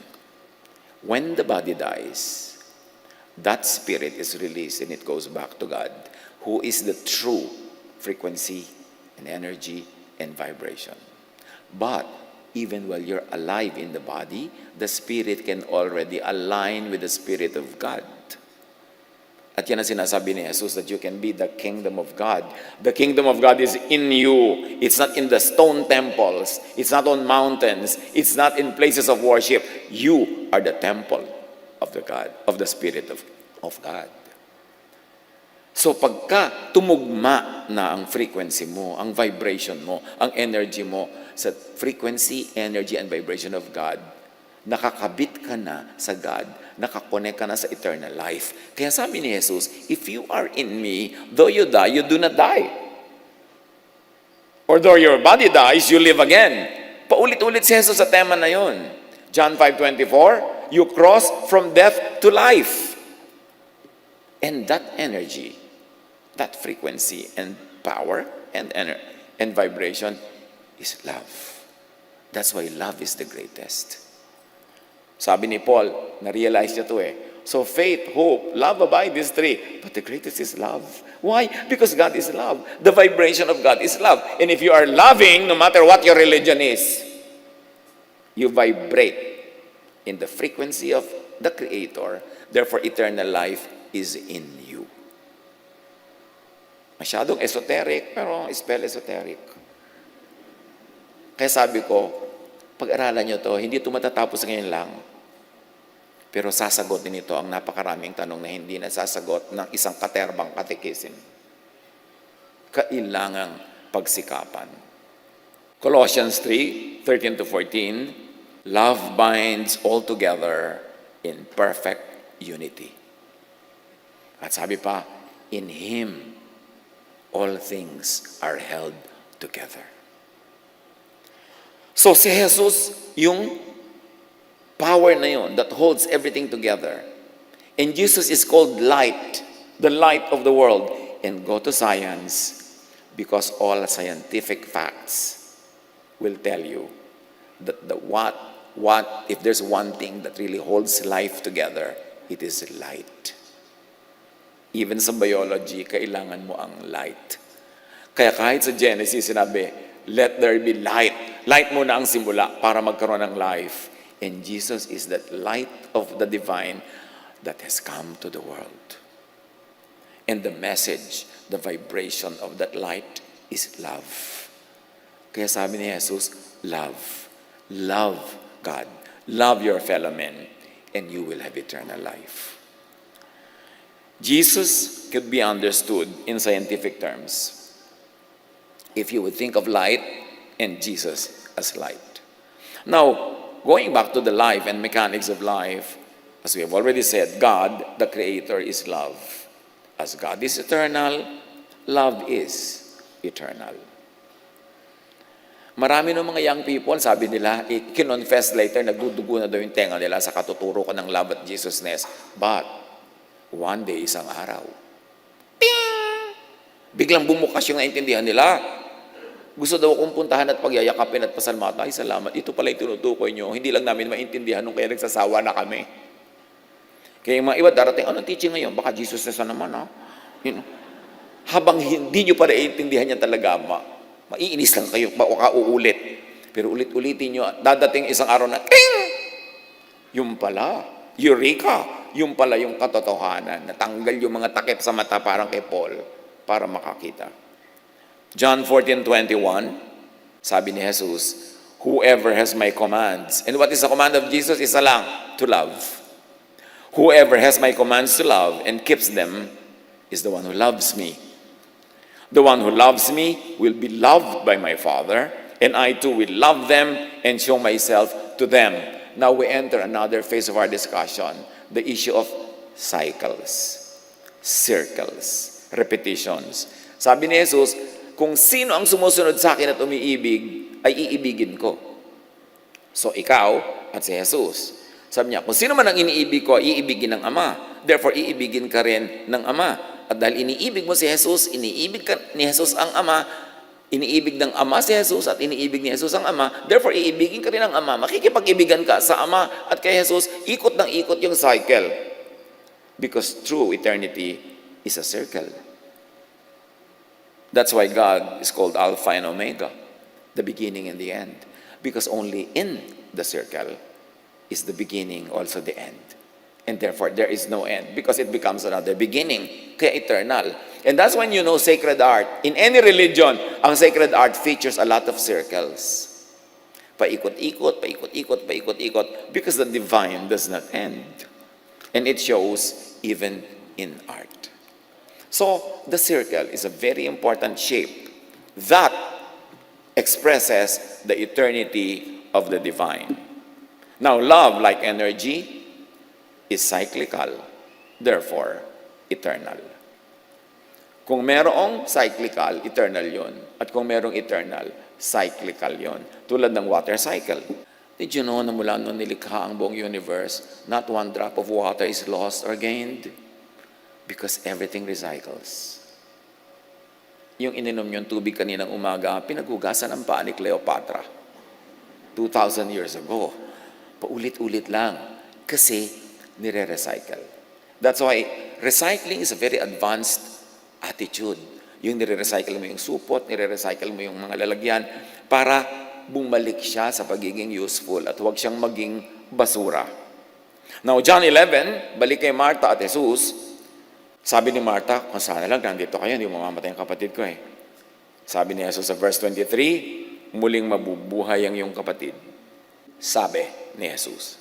When the body dies, that spirit is released and it goes back to God, who is the true frequency and energy and vibration. But even while you're alive in the body, the spirit can already align with the Spirit of God. At yan ang sinasabi ni Jesus, that you can be the kingdom of God. The kingdom of God is in you. It's not in the stone temples. It's not on mountains. It's not in places of worship. You are the temple of the Spirit of God. So pagka tumugma na ang frequency mo, ang vibration mo, ang energy mo sa frequency, energy, and vibration of God, nakakabit ka na sa God, nakakonect ka na sa eternal life. Kaya sabi ni Jesus, if you are in me, though you die, you do not die. Or though your body dies, you live again. Paulit-ulit si Jesus sa tema na yon. John 5:24, you cross from death to life. And that energy, that frequency and power and vibration is love. That's why love is the greatest. Sabi ni Paul, na-realize niya to So faith, hope, love abide, these three. But the greatest is love. Why? Because God is love. The vibration of God is love. And if you are loving, no matter what your religion is, you vibrate in the frequency of the Creator. Therefore, eternal life is in you. Masyadong esoteric, pero spell esoteric. Kaya sabi ko, pag-aralan nyo to, hindi ito matatapos ngayon lang. Pero sasagot din ito ang napakaraming tanong na hindi nasasagot ng isang katerbang katekisim. Kailangang pagsikapan. Colossians 3:13-14, love binds all together in perfect unity. At sabi pa, in Him, all things are held together. So si Jesus, yung power na yun that holds everything together. And Jesus is called light, the light of the world. And go to science, because all scientific facts will tell you that if there's one thing that really holds life together, it is light. Even sa biology, kailangan mo ang light. Kaya kahit sa Genesis, sinabi, let there be light. Light muna ang simula para magkaroon ng life. And Jesus is that light of the divine that has come to the world. And the message, the vibration of that light is love. Kaya sabi ni Jesus, love. Love God. Love your fellow men, and you will have eternal life. Jesus could be understood in scientific terms if you would think of light and Jesus as light. Now, going back to the life and mechanics of life, as we have already said, God, the Creator, is love. As God is eternal, love is eternal. Marami ng mga young people, sabi nila, kinonfess later, nagdudugo na daw yung tenga nila sa katuturo ko ng love at Jesusness. But, one day, isang araw, ping! Biglang bumukas yung naintindihan nila. Gusto daw akong puntahan at pagyayakapin at pasalamatan. Ay, salamat. Ito pala yung tinutukoy nyo. Hindi lang namin maintindihan nung kaya nagsasawa na kami. Kaya yung mga iba darating, anong teaching ngayon? Baka Jesus na naman, ha? Habang hindi nyo pa naiintindihan niya talaga, maiinis lang kayo, baka uulit. Pero ulit-ulitin nyo, dadating isang araw na, ting! Yung pala, Eureka! Yung pala yung katotohanan. Natanggal yung mga takip sa mata parang kay Paul para makakita. John 14:21, sabi ni Jesus, whoever has my commands. And what is the command of Jesus? Isa lang, to love. Whoever has my commands to love and keeps them is the one who loves me. The one who loves me will be loved by my Father, and I too will love them and show myself to them. Now we enter another phase of our discussion, the issue of cycles, circles, repetitions. Sabi ni Jesus, kung sino ang sumusunod sa akin at umiibig, ay iibigin ko. So ikaw at si Jesus. Sabi niya, kung sino man ang iniibig ko, iibigin ng Ama. Therefore, iibigin ka rin ng Ama. At dahil iniibig mo si Jesus, iniibig ka ni Jesus ang Ama, Iniibig ng Ama si Jesus at iniibig ni Jesus ang Ama. Therefore, iibigin ka rin ng Ama. Makikipag-ibigan ka sa Ama at kay Jesus. Ikot ng ikot yung cycle. Because true eternity is a circle. That's why God is called Alpha and Omega, the beginning and the end. Because only in the circle is the beginning, also the end. And therefore, there is no end because it becomes another beginning, kaya eternal. And that's when you know sacred art. In any religion, ang sacred art features a lot of circles. Paikot-ikot, paikot-ikot, paikot-ikot, because the divine does not end. And it shows even in art. So, the circle is a very important shape that expresses the eternity of the divine. Now, love, like energy, is cyclical, therefore, eternal. Kung merong cyclical, eternal yon. At kung merong eternal, cyclical yon. Tulad ng water cycle. Did you know na mula nung nilikha ang buong universe, not one drop of water is lost or gained? Because everything recycles. Yung ininom yung tubig kaninang umaga, pinaghugasan ang paa ni Cleopatra. 2,000 years ago. Paulit-ulit lang. Kasi nire-recycle. That's why recycling is a very advanced attitude. Yung nire-recycle mo yung supot, nire-recycle mo yung mga lalagyan para bumalik siya sa pagiging useful at huwag siyang maging basura. Now, John 11, balik kay Martha at Jesus, sabi ni Martha, kung sana lang nandito kayo, hindi mamamatay ang kapatid ko eh. Sabi ni Jesus sa verse 23, muling mabubuhay ang iyong kapatid. Sabi ni Jesus.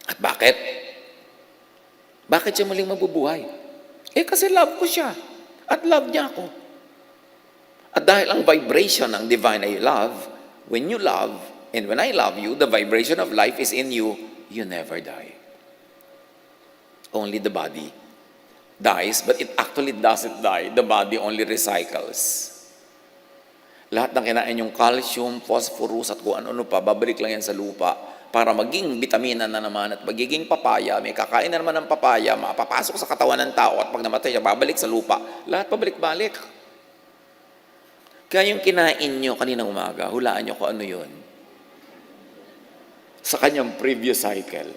At bakit? Bakit siya muling mabubuhay? Kasi love ko siya. At love niya ako. At dahil ang vibration ng divine ay love, when you love, and when I love you, the vibration of life is in you, you never die. Only the body dies, but it actually doesn't die. The body only recycles. Lahat ng kinain yung calcium, phosphorus, at kung ano-ano pa, babalik lang yan sa lupa para maging vitamina na naman at magiging papaya. May kakain na naman ng papaya, mapapasok sa katawan ng tao at pag namatay siya, babalik sa lupa. Lahat pabalik-balik. Kaya yung kinain nyo kaninang umaga, hulaan nyo kung ano yun. Sa kanyang previous cycle.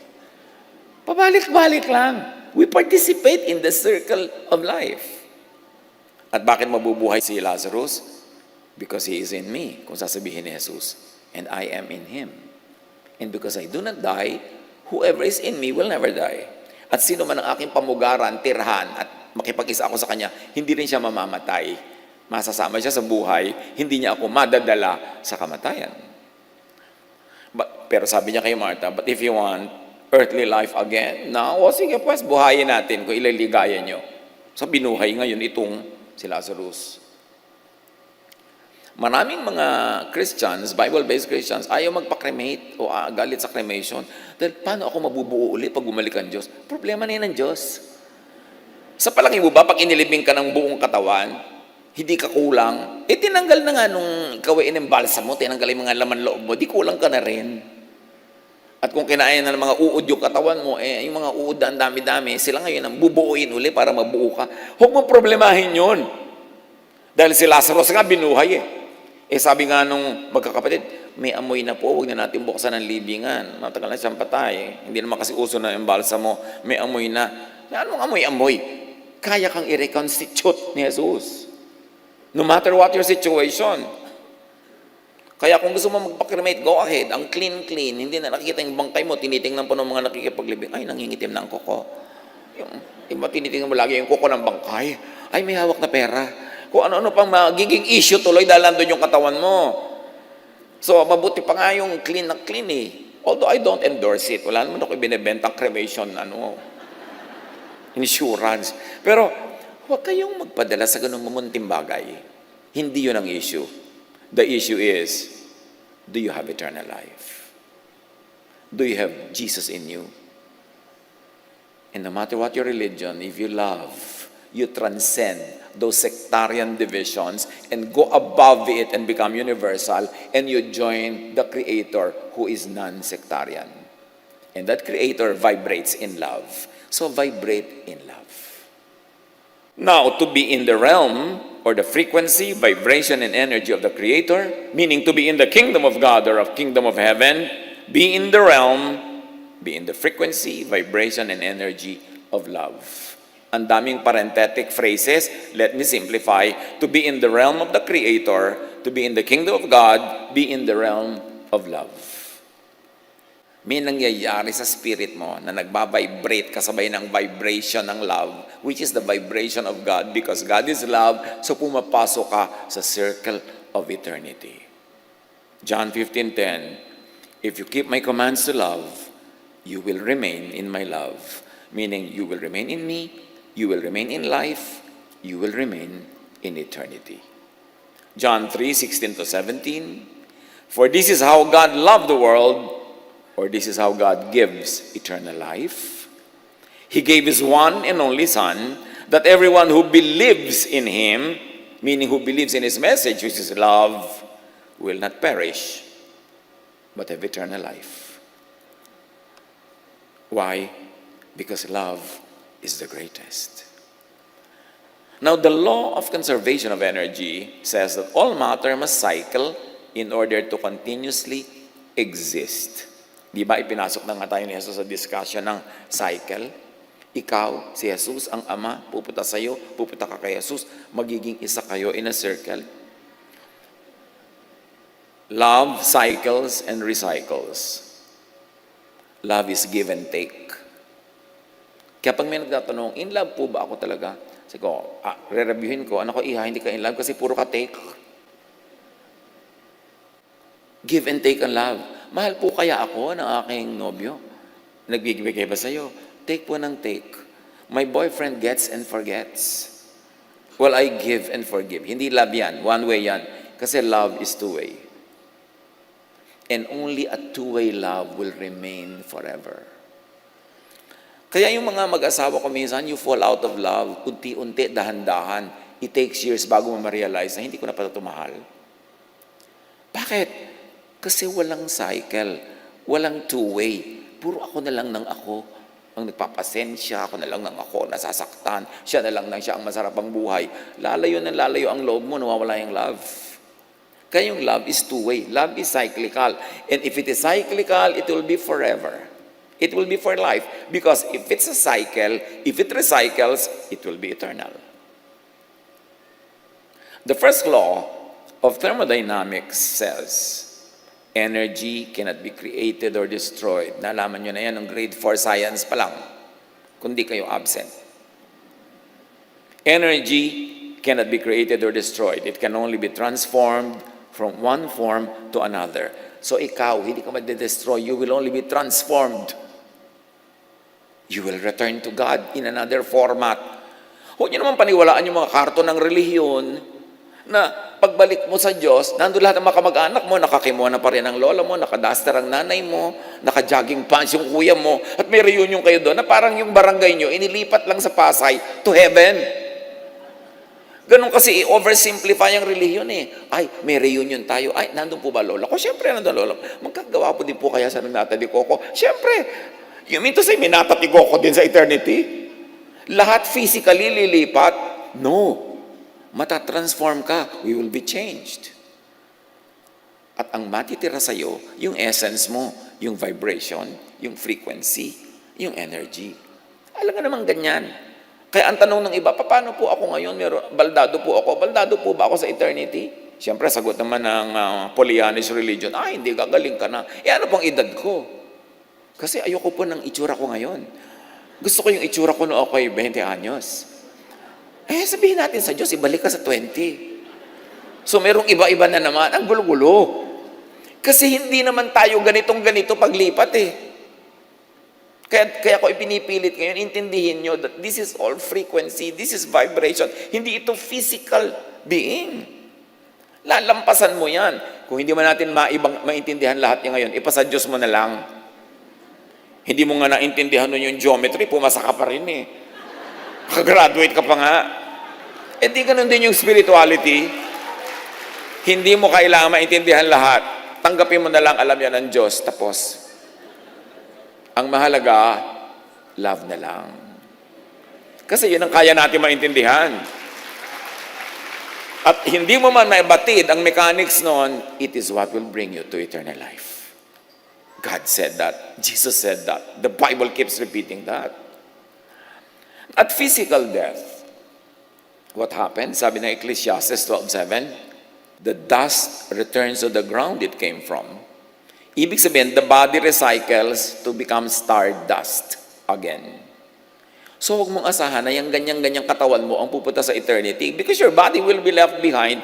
Pabalik-balik lang. We participate in the circle of life. At bakit mabubuhay si Lazarus? Because he is in me, kung sasabihin ni Jesus. And I am in him. And because I do not die, whoever is in me will never die. At sino man ang aking pamugaran, tirhan, at makipag-isa ako sa kanya, hindi rin siya mamamatay. Masasama siya sa buhay, hindi niya ako madadala sa kamatayan. Pero sabi niya kay Martha, but if you want earthly life again, now, sige pues, buhayin natin kung ililigayan niyo. So binuhay ngayon itong si Lazarus. Maraming mga Christians, Bible-based Christians, ayaw magpa-cremate o galit sa cremation. Dahil paano ako mabubuo ulit pag bumalik ang Diyos? Problema na yan ng Diyos. Sa palagay mo ba, pag inilibing ka ng buong katawan, hindi ka kulang, tinanggal na nga nung ikaw ay inimbalsa mo, tinanggal yung mga laman loob mo, di kulang ka na rin. At kung kinain na ng mga uod yung katawan mo, yung mga uod ang dami-dami, sila ngayon ang bubuuin uli para mabuo ka. Huwag mo problemahin yun. Dahil si Lazarus nga binuhay sabi nga nung magkakapatid, may amoy na po, huwag na natin buksan ang libingan. Matagal na siyang patay. Hindi naman kasi uso na yung balsa mo, may amoy na. Anong amoy-amoy? Kaya kang i-reconstitute ni Jesus. No matter what your situation. Kaya kung gusto mo magpa-cremate, go ahead. Ang clean-clean, hindi na nakikita yung bangkay mo, tinitingnan po ng mga nakikipaglibing, ay, nangingitim na ang kuko. Yung iba, tinitingnan mo lagi yung kuko ng bangkay. Ay, may hawak na pera. Kung ano-ano pang magiging issue tuloy dahil nandun yung katawan mo. So, mabuti pa nga yung clean na clean Although I don't endorse it. Wala naman ako ibinibentang cremation, insurance. Pero, huwag kayong magpadala sa ganung mamunting bagay. Hindi yun ang issue. The issue is, do you have eternal life? Do you have Jesus in you? And no matter what your religion, if you love, you transcend those sectarian divisions and go above it and become universal, and you join the Creator who is non-sectarian. And that Creator vibrates in love. So vibrate in love. Now, to be in the realm or the frequency, vibration, and energy of the Creator, meaning to be in the kingdom of God or of kingdom of heaven, be in the realm, be in the frequency, vibration, and energy of love. Ang daming parenthetic phrases. Let me simplify. To be in the realm of the Creator, to be in the kingdom of God, be in the realm of love. May nangyayari sa spirit mo na nagbabibrate kasabay ng vibration ng love, which is the vibration of God, because God is love, so pumapasok ka sa circle of eternity. John 15:10, if you keep my commands to love, you will remain in my love. Meaning, you will remain in me, you will remain in life, you will remain in eternity. John 3:16-17, for this is how God loved the world, or this is how God gives eternal life. He gave His one and only Son, that everyone who believes in Him, meaning who believes in His message, which is love, will not perish, but have eternal life. Why? Because love is the greatest. Now, the law of conservation of energy says that all matter must cycle in order to continuously exist. Di ba, ipinasok na nga tayo ni Jesus sa discussion ng cycle? Ikaw, si Jesus, ang Ama, pupunta sa iyo, pupunta ka kay Jesus, magiging isa kayo in a circle. Love cycles and recycles. Love is give and take. Kaya pag may nagtatanong, in love po ba ako talaga? Sabi ko, re-reviewin ko, ano ko, hindi ka in love kasi puro ka take. Give and take ang love. Mahal po kaya ako ng aking nobyo? Nagbibigay ba sa'yo? Take po ng take. My boyfriend gets and forgets. Well, I give and forgive. Hindi love yan. One way yan. Kasi love is two-way. And only a two-way love will remain forever. Kaya yung mga mag-asawa ko minsan, you fall out of love, unti-unti, dahan-dahan. It takes years bago mo ma-realize na hindi ko na pala tumahal. Bakit? Kasi walang cycle, walang two-way. Puro ako na lang ng ako ang nagpapasensya, ako na lang ng ako nasasaktan, siya na lang siya ang masarap ang buhay. Lalayo ang loob mo, nawawala yung love. Kaya yung love is two-way. Love is cyclical. And if it is cyclical, it will be forever. It will be for life. Because if it's a cycle, if it recycles, it will be eternal. The first law of thermodynamics says, energy cannot be created or destroyed. Nalaman nyo na yan ng grade 4 science pa lang, kundi kayo absent. Energy cannot be created or destroyed. It can only be transformed from one form to another. So ikaw, hindi ka madedestroy. You will only be transformed. You will return to God in another format. Huwag nyo naman paniwalaan yung mga karton ng relihiyon na pagbalik mo sa Diyos, nandun lahat ng mga kamag-anak mo, nakakimuha na pa rin ang lola mo, nakaduster ang nanay mo, naka-jogging pants yung kuya mo, at may reunion kayo doon na parang yung barangay nyo, inilipat lang sa Pasay to heaven. Ganun kasi i-oversimplify ang relihiyon eh. Ay, may reunion tayo. Ay, nandun po ba lola ko? Siyempre, nandun lola ko. Magkagawa po din po kaya sa Nata de Coco? Siyempre, you mean to say, may Nata de Coco din sa eternity? Lahat physically lilipat? No. Matatransform ka, we will be changed. At ang matitira sa'yo, yung essence mo, yung vibration, yung frequency, yung energy. Alam nga naman ganyan. Kaya ang tanong ng iba, paano po ako ngayon? Baldado po ako. Baldado po ba ako sa eternity? Siyempre, sagot naman ng Pollyannish religion, hindi, gagaling ka na. Ano pang edad ko? Kasi ayoko po ng itsura ko ngayon. Gusto ko yung itsura ko noong ako'y 20 anyos. Sabihin natin sa Diyos, ibalik ka sa 20. So, merong iba-iba na naman. Ang gulo-gulo. Kasi hindi naman tayo ganito paglipat eh. Kaya ko ipinipilit ngayon, intindihin nyo that this is all frequency, this is vibration. Hindi ito physical being. Lalampasan mo yan. Kung hindi man natin maintindihan lahat yan ngayon, ipasa Diyos mo na lang. Hindi mo nga naintindihan nun yung geometry, pumasa ka pa rin eh. Kaka-graduate ka pa nga. Di ganun din yung spirituality. Hindi mo kailangan maintindihan lahat. Tanggapin mo na lang, alam yan ng Diyos. Tapos, ang mahalaga, love na lang. Kasi yun ang kaya natin maintindihan. At hindi mo man maibatid ang mechanics noon, it is what will bring you to eternal life. God said that. Jesus said that. The Bible keeps repeating that. At physical death, what happened? Sabi ng Ecclesiastes 12:7, the dust returns to the ground it came from. Ibig sabihin, the body recycles to become stardust again. So huwag mong asahan na yung ganyang-ganyang katawan mo ang pupunta sa eternity because your body will be left behind.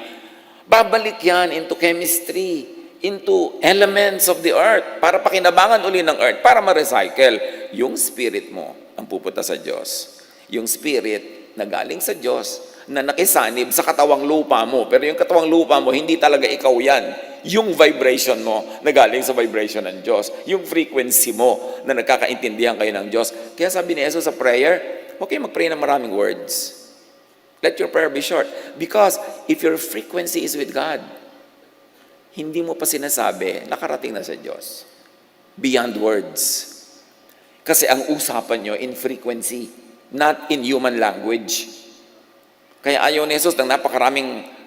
Babalik yan into chemistry, into elements of the earth para pakinabangan uli ng earth, para ma-recycle. Yung spirit mo ang pupunta sa Diyos. Yung spirit na galing sa Diyos na nakisanib sa katawang lupa mo. Pero yung katawang lupa mo, hindi talaga ikaw yan. Yung vibration mo na galing sa vibration ng Diyos. Yung frequency mo na nagkakaintindihan kayo ng Diyos. Kaya sabi ni Jesus sa prayer, okay, mag-pray ng maraming words. Let your prayer be short. Because if your frequency is with God, hindi mo pa sinasabi, nakarating na sa Diyos. Beyond words. Kasi ang usapan nyo in frequency, not in human language. Kaya ayaw ni Jesus ng napakaraming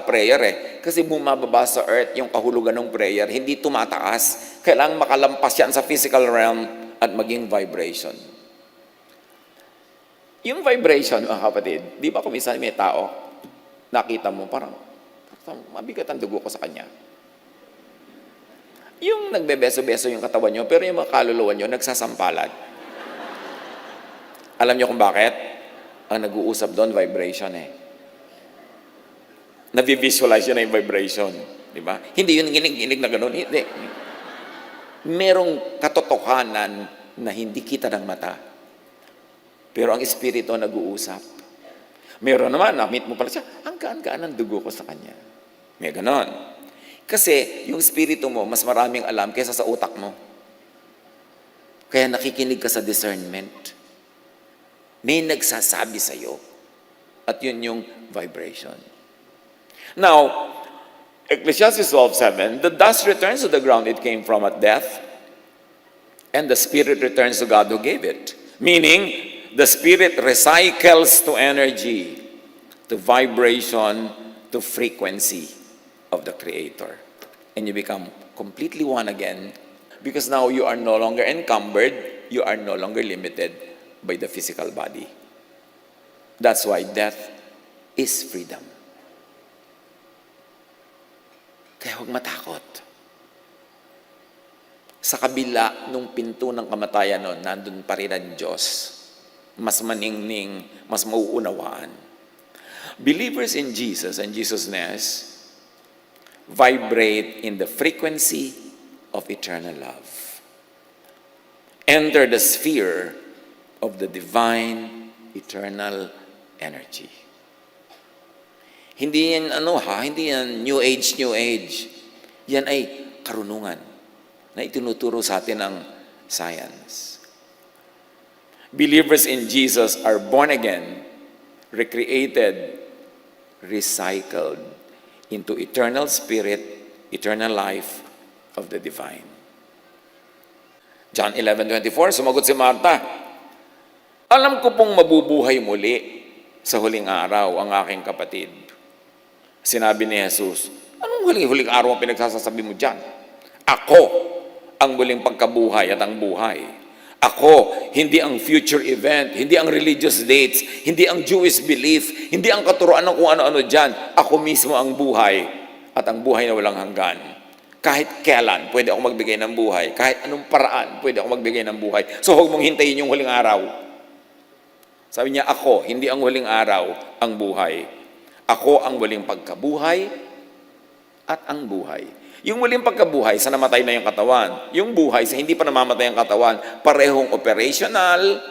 prayer Kasi bumababa sa earth yung kahulugan ng prayer, hindi tumataas. Kailangan makalampas yan sa physical realm at maging vibration. Yung vibration, mga kapatid, di ba kung minsan may tao, nakita mo, parang mabigat ang dugo ko sa kanya. Yung nagbebeso-beso yung katawan nyo, pero yung mga kaluluwa nyo, nagsasampalan. Alam nyo kung bakit? Ang nag-uusap doon, vibration Nabi-visualize yun na yung vibration. Di ba? Hindi yun ginig-ginig na gano'n. Hindi. Merong katotohanan na hindi kita ng mata. Pero ang espiritu nag-uusap. Meron naman, na-meet mo pala siya, ang gaan-gaan ng dugo ko sa kanya. May ganon. Kasi yung espiritu mo, mas maraming alam kaysa sa utak mo. Kaya nakikinig ka sa discernment. May nagsasabi sa'yo. At yun yung vibration. Now, Ecclesiastes 12:7, the dust returns to the ground it came from at death, and the spirit returns to God who gave it. Meaning, the spirit recycles to energy, to vibration, to frequency of the Creator. And you become completely one again because now you are no longer encumbered, you are no longer limited by the physical body. That's why death is freedom. Kaya huwag matakot. Sa kabila nung pinto ng kamatayan nun, nandun pa rin ang Diyos. Mas maningning, mas mauunawaan. Believers in Jesus and Jesus-ness vibrate in the frequency of eternal love. Enter the sphere of the divine eternal energy. Hindi yan hindi yan new age. Yan ay karunungan na itinuturo sa atin ng science. Believers in Jesus are born again, recreated, recycled into eternal spirit, eternal life of the divine. John 11:24, sumagot si Martha, alam ko pong mabubuhay muli sa huling araw ang aking kapatid. Sinabi ni Jesus, anong huling araw ang pinagsasasabi mo dyan? Ako ang muling pagkabuhay at ang buhay. Ako, hindi ang future event, hindi ang religious dates, hindi ang Jewish belief, hindi ang katuruan ng kung ano-ano dyan. Ako mismo ang buhay at ang buhay na walang hanggan. Kahit kailan, pwede ako magbigay ng buhay. Kahit anong paraan, pwede ako magbigay ng buhay. So huwag mong hintayin yung huling araw. Sabi niya, ako, hindi ang huling araw, ang buhay. Ako ang muling pagkabuhay at ang buhay. Yung muling pagkabuhay sa namatay na yung katawan. Yung buhay sa hindi pa namamatay ang katawan. Parehong operational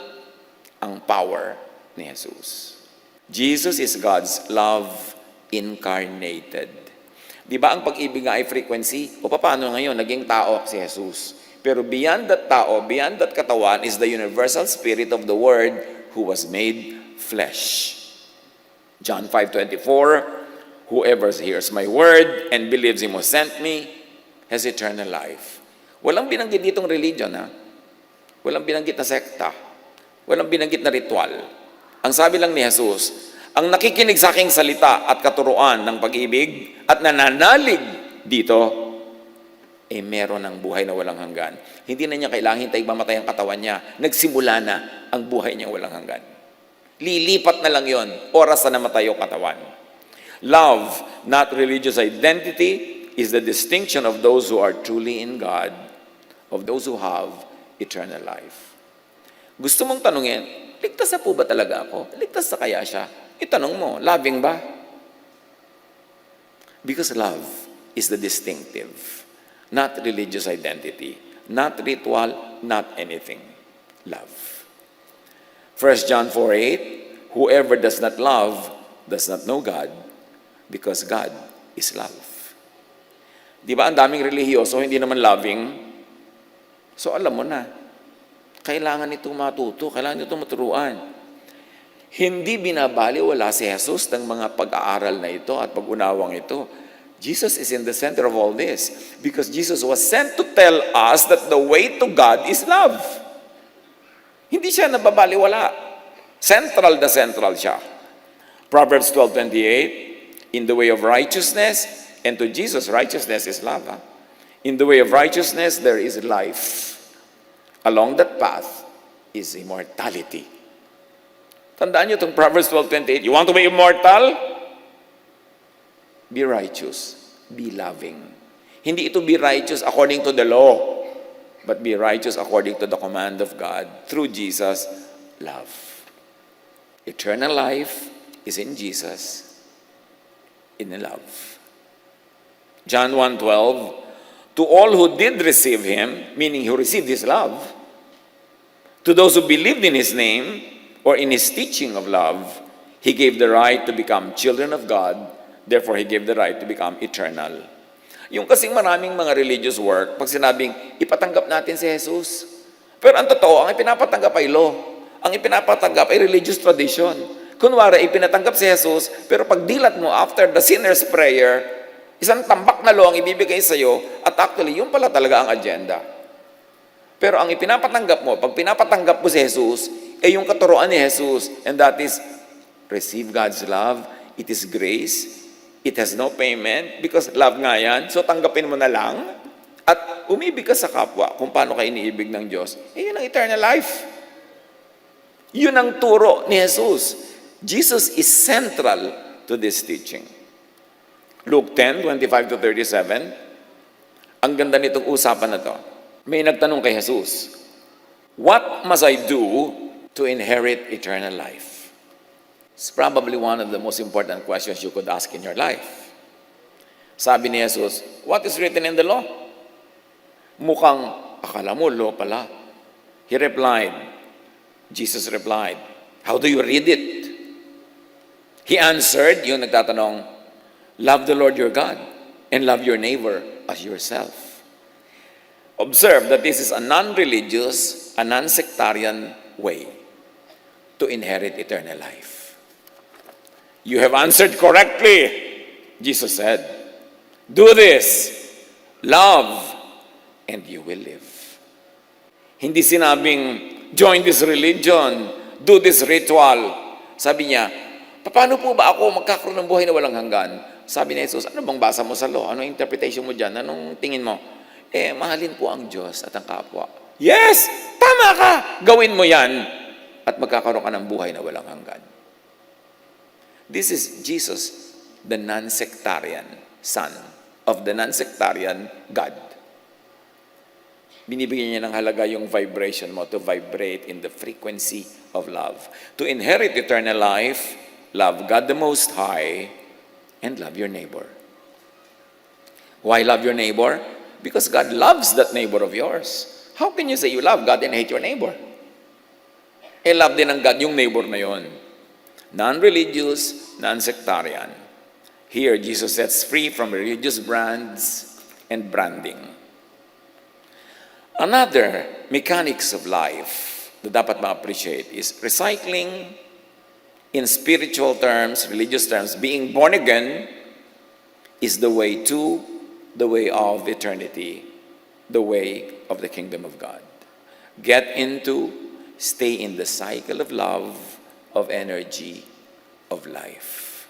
ang power ni Jesus. Jesus is God's love incarnated. Di ba ang pag-ibig nga ay frequency? O paano ngayon? Naging tao si Jesus. Pero beyond that tao, beyond that katawan is the universal spirit of the Word who was made flesh. John 5:24, whoever hears my word and believes him who sent me has eternal life. Walang binanggit ditong religion, Walang binanggit na sekta. Walang binanggit na ritual. Ang sabi lang ni Jesus, ang nakikinig sa aking salita at katuruan ng pag-ibig at nananalig dito, meron ng buhay na walang hanggan. Hindi na niya kailangan hintay mamatay ang katawan niya. Nagsimula na ang buhay niya walang hanggan. Lilipat na lang yon, oras na namatay yung katawan. Love, not religious identity, is the distinction of those who are truly in God, of those who have eternal life. Gusto mong tanungin, ligtas na po ba talaga ako? Ligtas na kaya siya? Itanong mo, loving ba? Because love is the distinctive. Not religious identity, not ritual, not anything. Love. 1 John 4:8, whoever does not love does not know God, because God is love. Di ba ang daming relihiyoso, hindi naman loving? So alam mo na, kailangan itong matuto, kailangan itong maturuan. Hindi binabaliwala si Jesus ng mga pag-aaral na ito at pag-unawang ito. Jesus is in the center of all this because Jesus was sent to tell us that the way to God is love. Hindi siya nababaliwala. Central siya. Proverbs 12:28, in the way of righteousness, and to Jesus, righteousness is love. In the way of righteousness, there is life. Along that path is immortality. Tandaan niyo itong Proverbs 12:28. You want to be immortal? Be righteous. Be loving. Hindi ito be righteous according to the law, but be righteous according to the command of God through Jesus, love. Eternal life is in Jesus, in love. John 1:12, to all who did receive Him, meaning who received His love, to those who believed in His name or in His teaching of love, He gave the right to become children of God. Therefore, He gave the right to become eternal. Yung kasing maraming mga religious work, pag sinabing, ipatanggap natin si Jesus. Pero ang totoo, ang ipinapatanggap ay law. Ang ipinapatanggap ay religious tradition. Kunwari, ipinatanggap si Jesus, pero pag dilat mo after the sinner's prayer, isang tambak na law ang ibibigay sa'yo, at actually, yun pala talaga ang agenda. Pero ang ipinapatanggap mo, pag pinapatanggap mo si Jesus, ay yung katuroan ni Jesus, and that is, receive God's love, it is grace, it has no payment because love nga yan. So tanggapin mo na lang at umibig ka sa kapwa kung paano ka iniibig ng Diyos. Yun ang eternal life. Yun ang turo ni Jesus. Jesus is central to this teaching. Luke 10:25-37. Ang ganda nitong usapan na to. May nagtanong kay Jesus, what must I do to inherit eternal life? It's probably one of the most important questions you could ask in your life. Sabi ni Jesus, what is written in the law? Mukhang akala mo law pala. Jesus replied, how do you read it? He answered, yung nagtatanong, love the Lord your God and love your neighbor as yourself. Observe that this is a non-religious, a non-sectarian way to inherit eternal life. You have answered correctly, Jesus said. Do this, love, and you will live. Hindi sinabing, join this religion, do this ritual. Sabi niya, paano po ba ako magkakaroon ng buhay na walang hanggan? Sabi ni Jesus, ano bang basa mo sa law? Anong interpretation mo dyan? Anong tingin mo? Mahalin po ang Diyos at ang kapwa. Yes! Tama ka! Gawin mo yan at magkakaroon ka ng buhay na walang hanggan. This is Jesus, the non-sectarian Son of the non-sectarian God. Binibigyan niya ng halaga yung vibration mo to vibrate in the frequency of love. To inherit eternal life, love God the Most High and love your neighbor. Why love your neighbor? Because God loves that neighbor of yours. How can you say you love God and hate your neighbor? Love din ng God yung neighbor na yon. Non-religious, non-sectarian. Here, Jesus sets free from religious brands and branding. Another mechanics of life na dapat ma-appreciate is recycling in spiritual terms, religious terms. Being born again is the way to, the way of eternity, the way of the kingdom of God. Get into stay in the cycle of love, of energy, of life.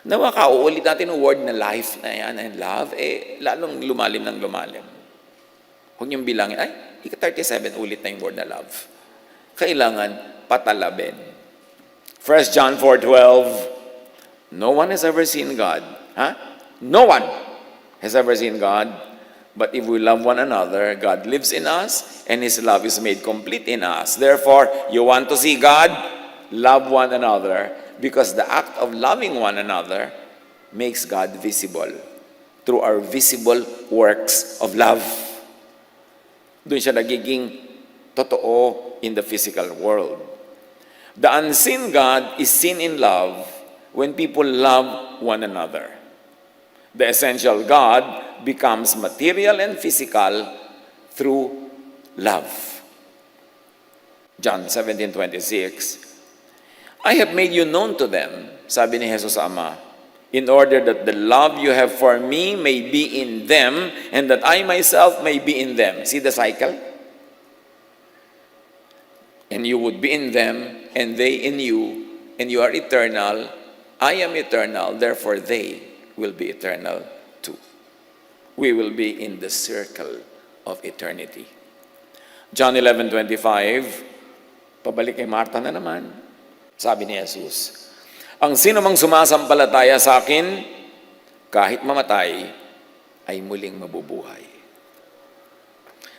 Nawa kauulit natin ang word na life na yan and love, lalong lumalim ng lumalim. Huwag niyong bilangin, ika-37 ulit na yung word na love. Kailangan patalabin. 1 John 4:12, no one has ever seen God. No one has ever seen God. But if we love one another, God lives in us, and His love is made complete in us. Therefore, you want to see God? Love one another, because the act of loving one another makes God visible through our visible works of love. Doon siya nagiging totoo in the physical world. The unseen God is seen in love when people love one another. The essential God becomes material and physical through love. John 17:26, I have made you known to them, sabi ni Jesus sa Ama, in order that the love you have for me may be in them, and that I myself may be in them. See the cycle? And you would be in them, and they in you, and you are eternal. I am eternal, therefore they will be eternal too. We will be in the circle of eternity. John 11:25, pabalik kay Martha na naman. Sabi ni Jesus, ang sino mang sumasampalataya sa akin, kahit mamatay, ay muling mabubuhay.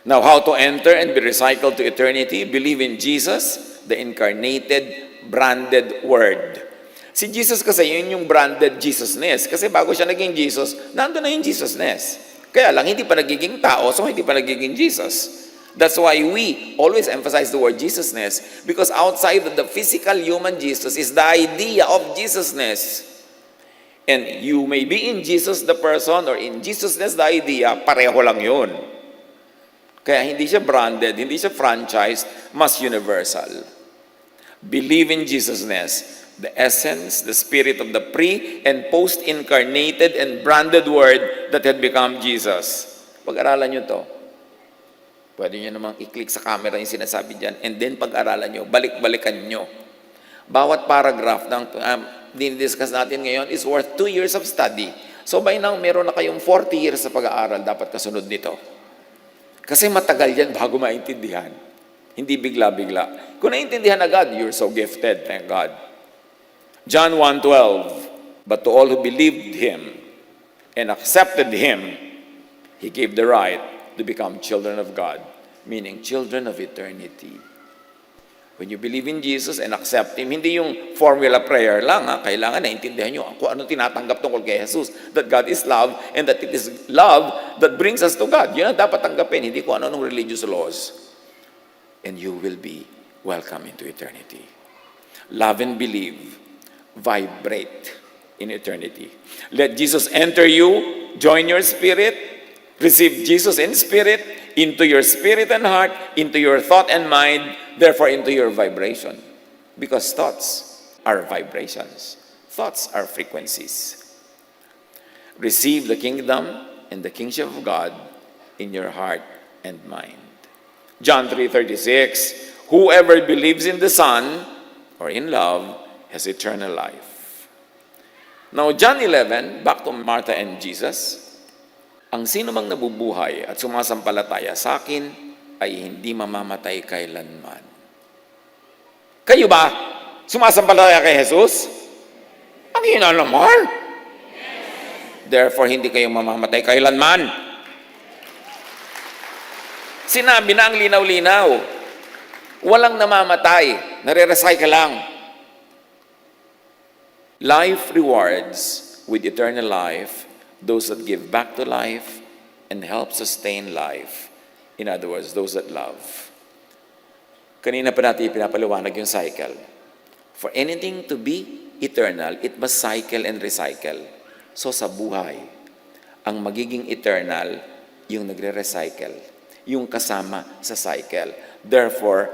Now, how to enter and be recycled to eternity? Believe in Jesus, the incarnated, branded Word. Si Jesus kasi, yun yung branded Jesusness. Kasi bago siya naging Jesus, nandun na yung Jesusness. Kaya lang, hindi pa nagiging tao, so hindi pa nagiging Jesus. That's why we always emphasize the word Jesusness, because outside of the physical human Jesus is the idea of Jesusness. And you may be in Jesus the person or in Jesusness the idea, pareho lang yun. Kaya hindi siya branded, hindi siya franchised, mas universal. Believe in Jesusness, the essence, the spirit of the pre- and post-incarnated and branded Word that had become Jesus. Pag-aralan nyo to. Pwede nyo namang i-click sa camera yung sinasabi dyan, and then pag-aralan nyo, balik-balikan nyo. Bawat paragraph ng dinidiscuss natin ngayon is worth 2 years of study. So by now, meron na kayong 40 years sa pag-aaral, dapat kasunod nito. Kasi matagal yan bago maintindihan. Hindi bigla-bigla. Kung naintindihan agad, you're so gifted, thank God. John 1:12, but to all who believed Him and accepted Him, He gave the right to become children of God, meaning children of eternity. When you believe in Jesus and accept Him, hindi yung formula prayer lang, kailangan naintindihan nyo kung ano tinatanggap tungkol kay Jesus, that God is love, and that it is love that brings us to God. Yun ang dapat tanggapin, hindi kung ano-anong religious laws. And you will be welcome into eternity. Love and believe vibrate in eternity. Let Jesus enter you, join your spirit, receive Jesus in spirit, into your spirit and heart, into your thought and mind, therefore into your vibration. Because thoughts are vibrations. Thoughts are frequencies. Receive the kingdom and the kingship of God in your heart and mind. John 3:36, whoever believes in the Son or in love has eternal life. Now, John 11, back to Martha and Jesus, ang sino mang nabubuhay at sumasampalataya sa akin ay hindi mamamatay kailanman. Kayo ba? Sumasampalataya kay Jesus? Ang hina naman. Therefore, hindi kayo mamamatay kailanman. Sinabi na ang linaw-linaw. Walang namamatay. Nare-recycle lang. Life rewards with eternal life those that give back to life and help sustain life. In other words, those that love. Kanina pa natin pinapaliwanag yung cycle. For anything to be eternal, it must cycle and recycle. So sa buhay, ang magiging eternal, yung nagre-recycle, yung kasama sa cycle. Therefore,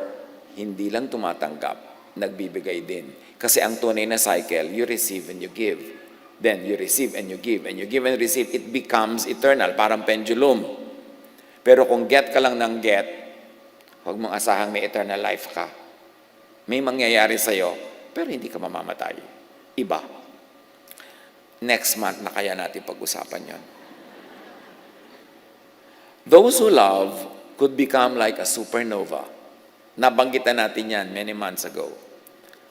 hindi lang tumatanggap, nagbibigay din. Kasi ang tunay na cycle, you receive and you give. Then you receive and you give, and you give and receive, it becomes eternal, parang pendulum. Pero kung get ka lang ng get, Huwag mong asahang may eternal life ka. May mangyayari sa'yo, pero hindi ka mamamatay. Iba. Next month na kaya natin pag-usapan yon. Those who love could become like a supernova. Nabanggitan natin yan many months ago.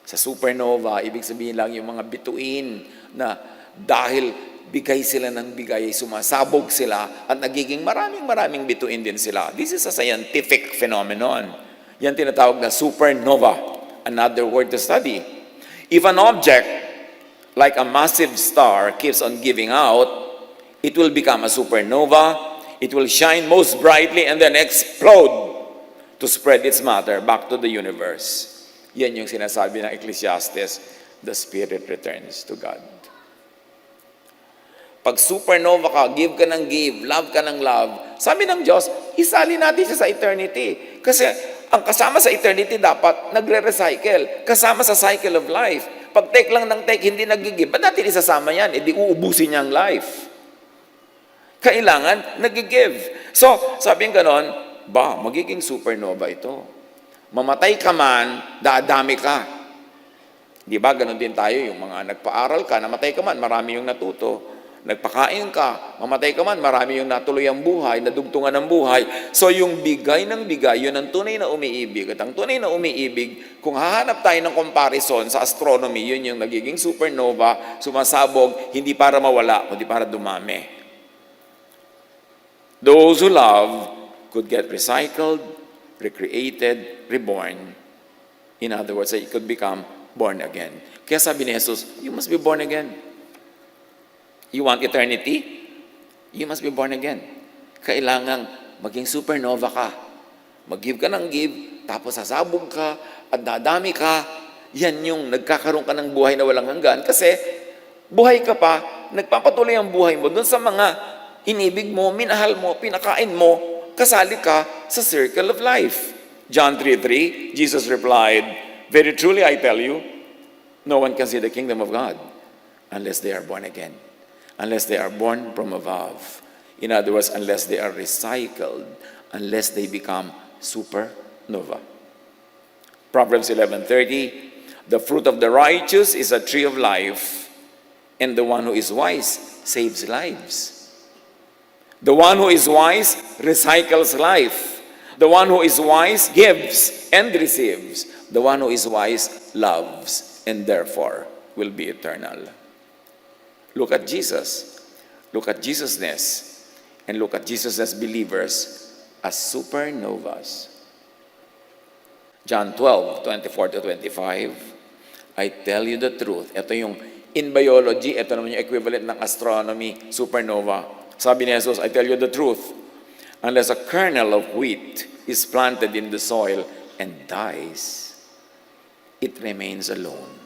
Sa supernova, ibig sabihin lang yung mga bituin na dahil bigay sila ng bigay, sumasabog sila at nagiging maraming bituin din sila. This is a scientific phenomenon. Yan tinatawag na supernova. Another word to study. If an object like a massive star keeps on giving out, it will become a supernova. It will shine most brightly and then explode to spread its matter back to the universe. Yan yung sinasabi ng Ecclesiastes, the spirit returns to God. Pag supernova ka, give ka ng give, love ka ng love, sabi ng Diyos, isali natin siya sa eternity. Kasi ang kasama sa eternity dapat nagre-recycle. Kasama sa cycle of life. Pag take lang ng take, hindi nag-give. Ba't natin isasama yan? E di uubusin niya ang life. Kailangan nag-give. So, sabi ng ganon, magiging supernova ito. Mamatay ka man, dadami ka. Di ba, ganon din tayo, yung mga nagpaaral ka, namatay ka man, marami yung natuto. Nagpakain ka, mamatay ka man, marami yung natuloy ang buhay, nadugtungan ng buhay. So yung bigay ng bigay, yun ang tunay na umiibig. At ang tunay na umiibig, kung hahanap tayo ng comparison sa astronomy, yun yung nagiging supernova, sumasabog, hindi para mawala, kundi para dumami. Those who love could get recycled, recreated, reborn. In other words, it could become born again. Kaya sabi ni Jesus, you must be born again. You want eternity? You must be born again. Kailangang maging supernova ka. Mag-give ka ng give, tapos sasabog ka, at dadami ka. Yan yung nagkakaroon ka ng buhay na walang hanggan. Kasi buhay ka pa, nagpapatuloy ang buhay mo dun sa mga inibig mo, minahal mo, pinakain mo, kasali ka sa circle of life. John 3:3, Jesus replied, very truly I tell you, no one can see the kingdom of God unless they are born again. Unless they are born from above. In other words, unless they are recycled, unless they become supernova. Proverbs 11:30, the fruit of the righteous is a tree of life, and the one who is wise saves lives. The one who is wise recycles life. The one who is wise gives and receives. The one who is wise loves, and therefore will be eternal. Look at Jesus. Look at Jesusness. And look at Jesus as believers as supernovas. John 12:24-25. I tell you the truth. Ito yung in biology, ito naman yung equivalent ng astronomy, supernova. Sabi ni Jesus, I tell you the truth. Unless a kernel of wheat is planted in the soil and dies, it remains alone.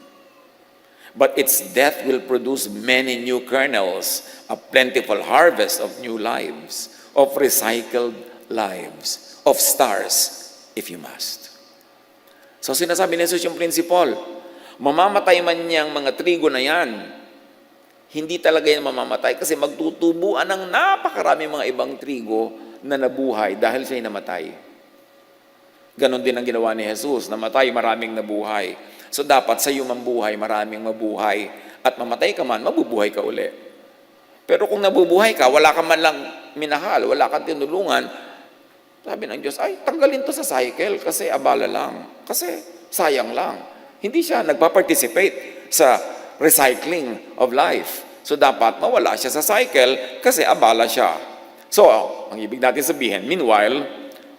But its death will produce many new kernels, a plentiful harvest of new lives, of recycled lives, of stars, if you must. So sinasabi ni Jesus yung principle, mamamatay man niyang mga trigo na yan, hindi talaga yan mamamatay kasi magtutubuan ng napakarami mga ibang trigo na nabuhay dahil siya'y namatay. Ganon din ang ginawa ni Jesus, namatay, maraming nabuhay. So dapat sa iyo mambuhay, maraming mabuhay. At mamatay ka man, mabubuhay ka uli. Pero kung nabubuhay ka, wala ka man lang minahal, wala kang tinulungan, sabi ng Diyos, ay, tanggalin to sa cycle kasi abala lang. Kasi sayang lang. Hindi siya nagpa-participate sa recycling of life. So dapat mawala siya sa cycle kasi abala siya. So, ang ibig natin sabihin, meanwhile,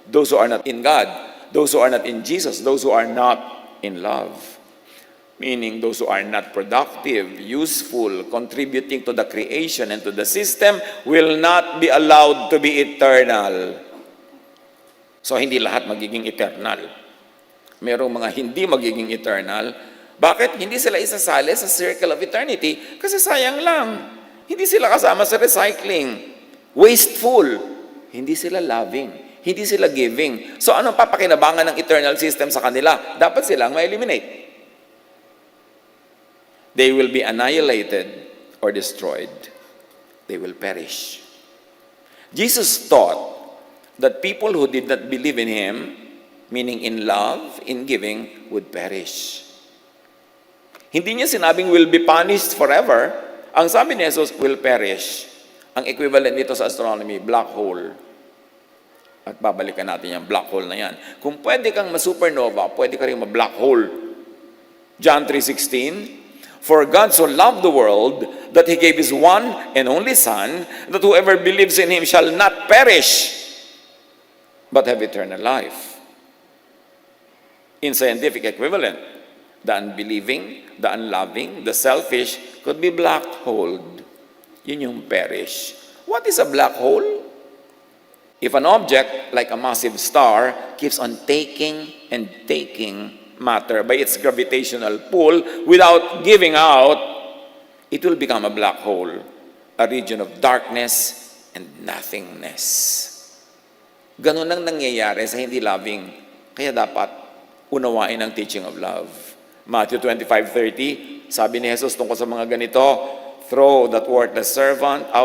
those who are not in God, those who are not in Jesus, those who are not in love, meaning those who are not productive, useful, contributing to the creation and to the system, will not be allowed to be eternal. So, hindi lahat magiging eternal. Merong mga hindi magiging eternal. Bakit? Hindi sila isasali sa circle of eternity kasi sayang lang. Hindi sila kasama sa recycling. Wasteful. Hindi sila loving. Hindi sila giving. So, anong papakinabangan ng eternal system sa kanila? Dapat silang ma-eliminate. They will be annihilated or destroyed. They will perish. Jesus taught that people who did not believe in Him meaning in love, in giving, would perish. Hindi niya sinabing will be punished forever. Ang sabi ni Jesus, will perish. Ang equivalent nito sa astronomy, black hole. At babalikan natin yung black hole na yan. Kung pwede kang ma-supernova, pwede ka rin ma-black hole. John 3:16, for God so loved the world that He gave His one and only Son, that whoever believes in Him shall not perish, but have eternal life. In scientific equivalent, the unbelieving, the unloving, the selfish could be black holed. Yun yung perish. What is a black hole? If an object, like a massive star, keeps on taking and taking matter by its gravitational pull without giving out, it will become a black hole, a region of darkness and nothingness. Ganun ang nangyayari sa hindi loving. Kaya dapat unawain ang teaching of love. Matthew 25:30, sabi ni Jesus tungkol sa mga ganito, throw that worthless servant out